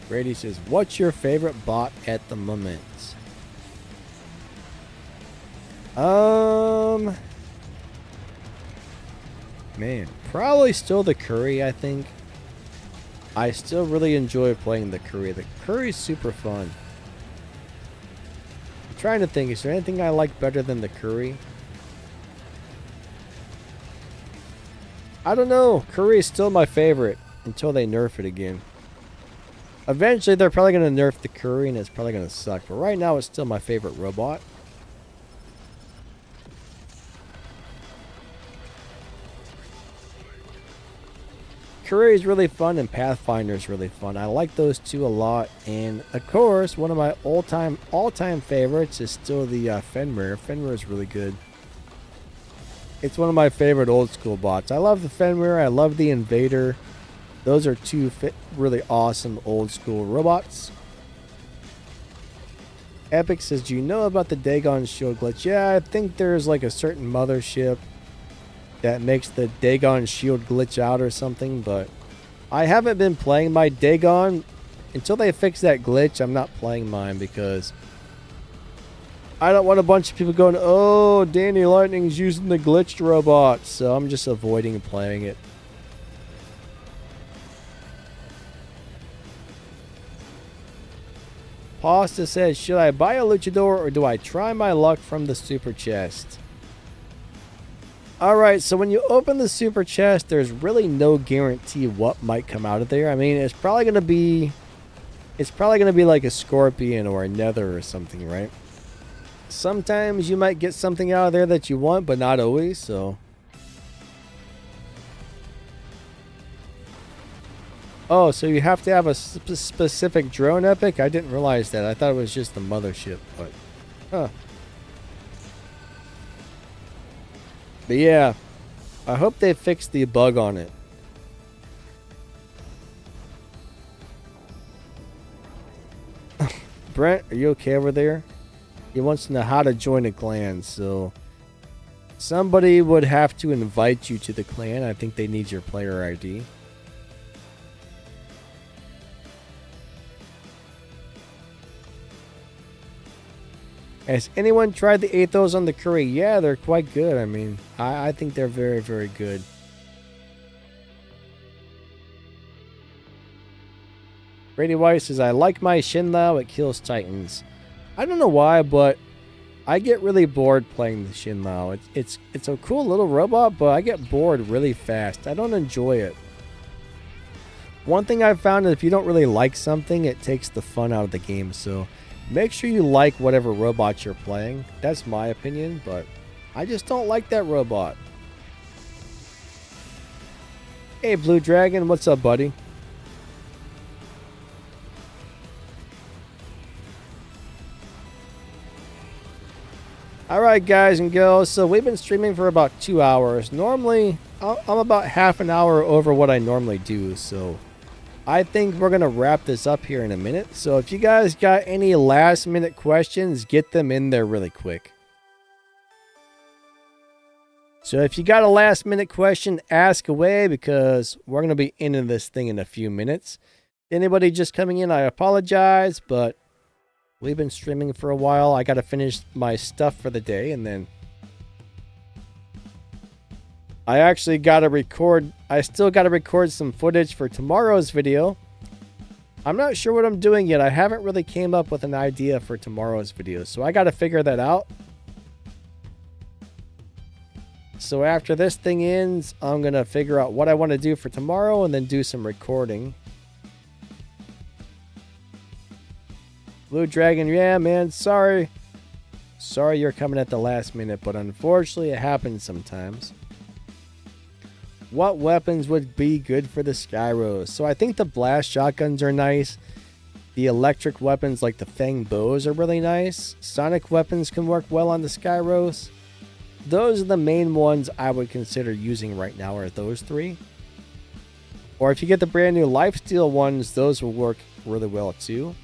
Brady says, what's your favorite bot at the moment? Man, probably still the Curry, I think. I still really enjoy playing the Curry. The Curry's super fun. I'm trying to think, is there anything I like better than the Curry? I don't know. Curry is still my favorite until they nerf it again. Eventually, they're probably going to nerf the Curry and it's probably going to suck. But right now, it's still my favorite robot. Curry is really fun and Pathfinder is really fun. I like those two a lot. And of course, one of my all-time favorites is still the Fenrir. Fenrir is really good. It's one of my favorite old school bots. I love the Fenrir. I love the Invader. Those are two really awesome old school robots. Epic says, do you know about the Dagon shield glitch? Yeah, I think there's like a certain mothership that makes the Dagon shield glitch out or something, but I haven't been playing my Dagon until they fix that glitch. I'm not playing mine because I don't want a bunch of people going, oh, dannylightning's using the glitched robot, so I'm just avoiding playing it. Pasta says, should I buy a luchador or do I try my luck from the super chest? Alright, so when you open the super chest, there's really no guarantee what might come out of there. I mean, it's probably gonna be like a scorpion or a nether or something, right? Sometimes you might get something out of there that you want, but not always, so. Oh, so you have to have a specific drone, Epic? I didn't realize that. I thought it was just the mothership, but huh. But yeah, I hope they fixed the bug on it. Brent, are you okay over there? He wants to know how to join a clan, so somebody would have to invite you to the clan. I think they need your player ID. Has anyone tried the Athos on the curry? Yeah, they're quite good. I mean, I think they're very, very good. Brady White says, I like my Shinlao, it kills Titans. I don't know why, but I get really bored playing the Shinlao. It's a cool little robot, but I get bored really fast. I don't enjoy it. One thing I've found is if you don't really like something, it takes the fun out of the game. So make sure you like whatever robot you're playing. That's my opinion, but I just don't like that robot. Hey, Blue Dragon, what's up, buddy? Alright, guys and girls, so we've been streaming for about 2 hours. Normally, I'm about half an hour over what I normally do, so I think we're going to wrap this up here in a minute. So if you guys got any last minute questions, get them in there really quick. So if you got a last minute question, ask away because we're going to be into this thing in a few minutes. Anybody just coming in, I apologize, but we've been streaming for a while. I got to finish my stuff for the day and then I actually got to record. I still got to record some footage for tomorrow's video. I'm not sure what I'm doing yet. I haven't really came up with an idea for tomorrow's video, so I got to figure that out. So after this thing ends, I'm going to figure out what I want to do for tomorrow and then do some recording. Blue Dragon, yeah, man, sorry. Sorry you're coming at the last minute, but unfortunately it happens sometimes. What weapons would be good for the Skyros? So I think the blast shotguns are nice. The electric weapons like the Fang bows are really nice. Sonic weapons can work well on the Skyros. Those are the main ones I would consider using right now are those three. Or if you get the brand new lifesteal ones, those will work really well too.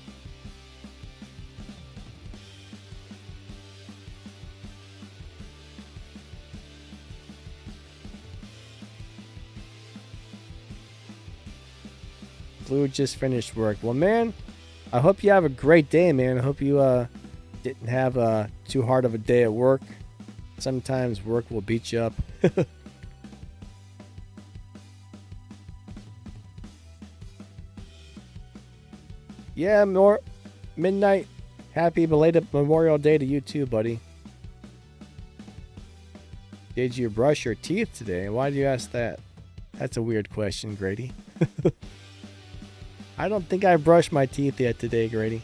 Blue just finished work. Well, man, I hope you have a great day, man. I hope you didn't have too hard of a day at work. Sometimes work will beat you up. Yeah, more midnight. Happy belated Memorial Day to you too, buddy. Did you brush your teeth today? Why do you ask that? That's a weird question, Grady. I don't think I brushed my teeth yet today, Grady.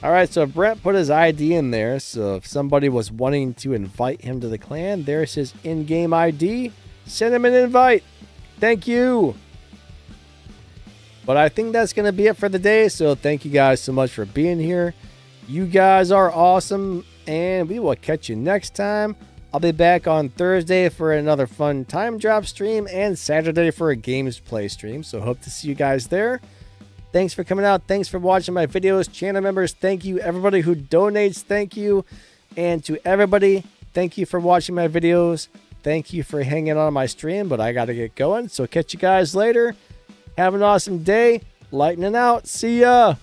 Alright, so Brent put his ID in there, so if somebody was wanting to invite him to the clan, there's his in-game ID. Send him an invite. Thank you. But I think that's going to be it for the day, so thank you guys so much for being here. You guys are awesome, and we will catch you next time. I'll be back on Thursday for another fun time drop stream and Saturday for a games play stream. So hope to see you guys there. Thanks for coming out. Thanks for watching my videos. Channel members, thank you. Everybody who donates, thank you. And to everybody, thank you for watching my videos. Thank you for hanging on my stream, but I got to get going. So catch you guys later. Have an awesome day. Lightning out. See ya.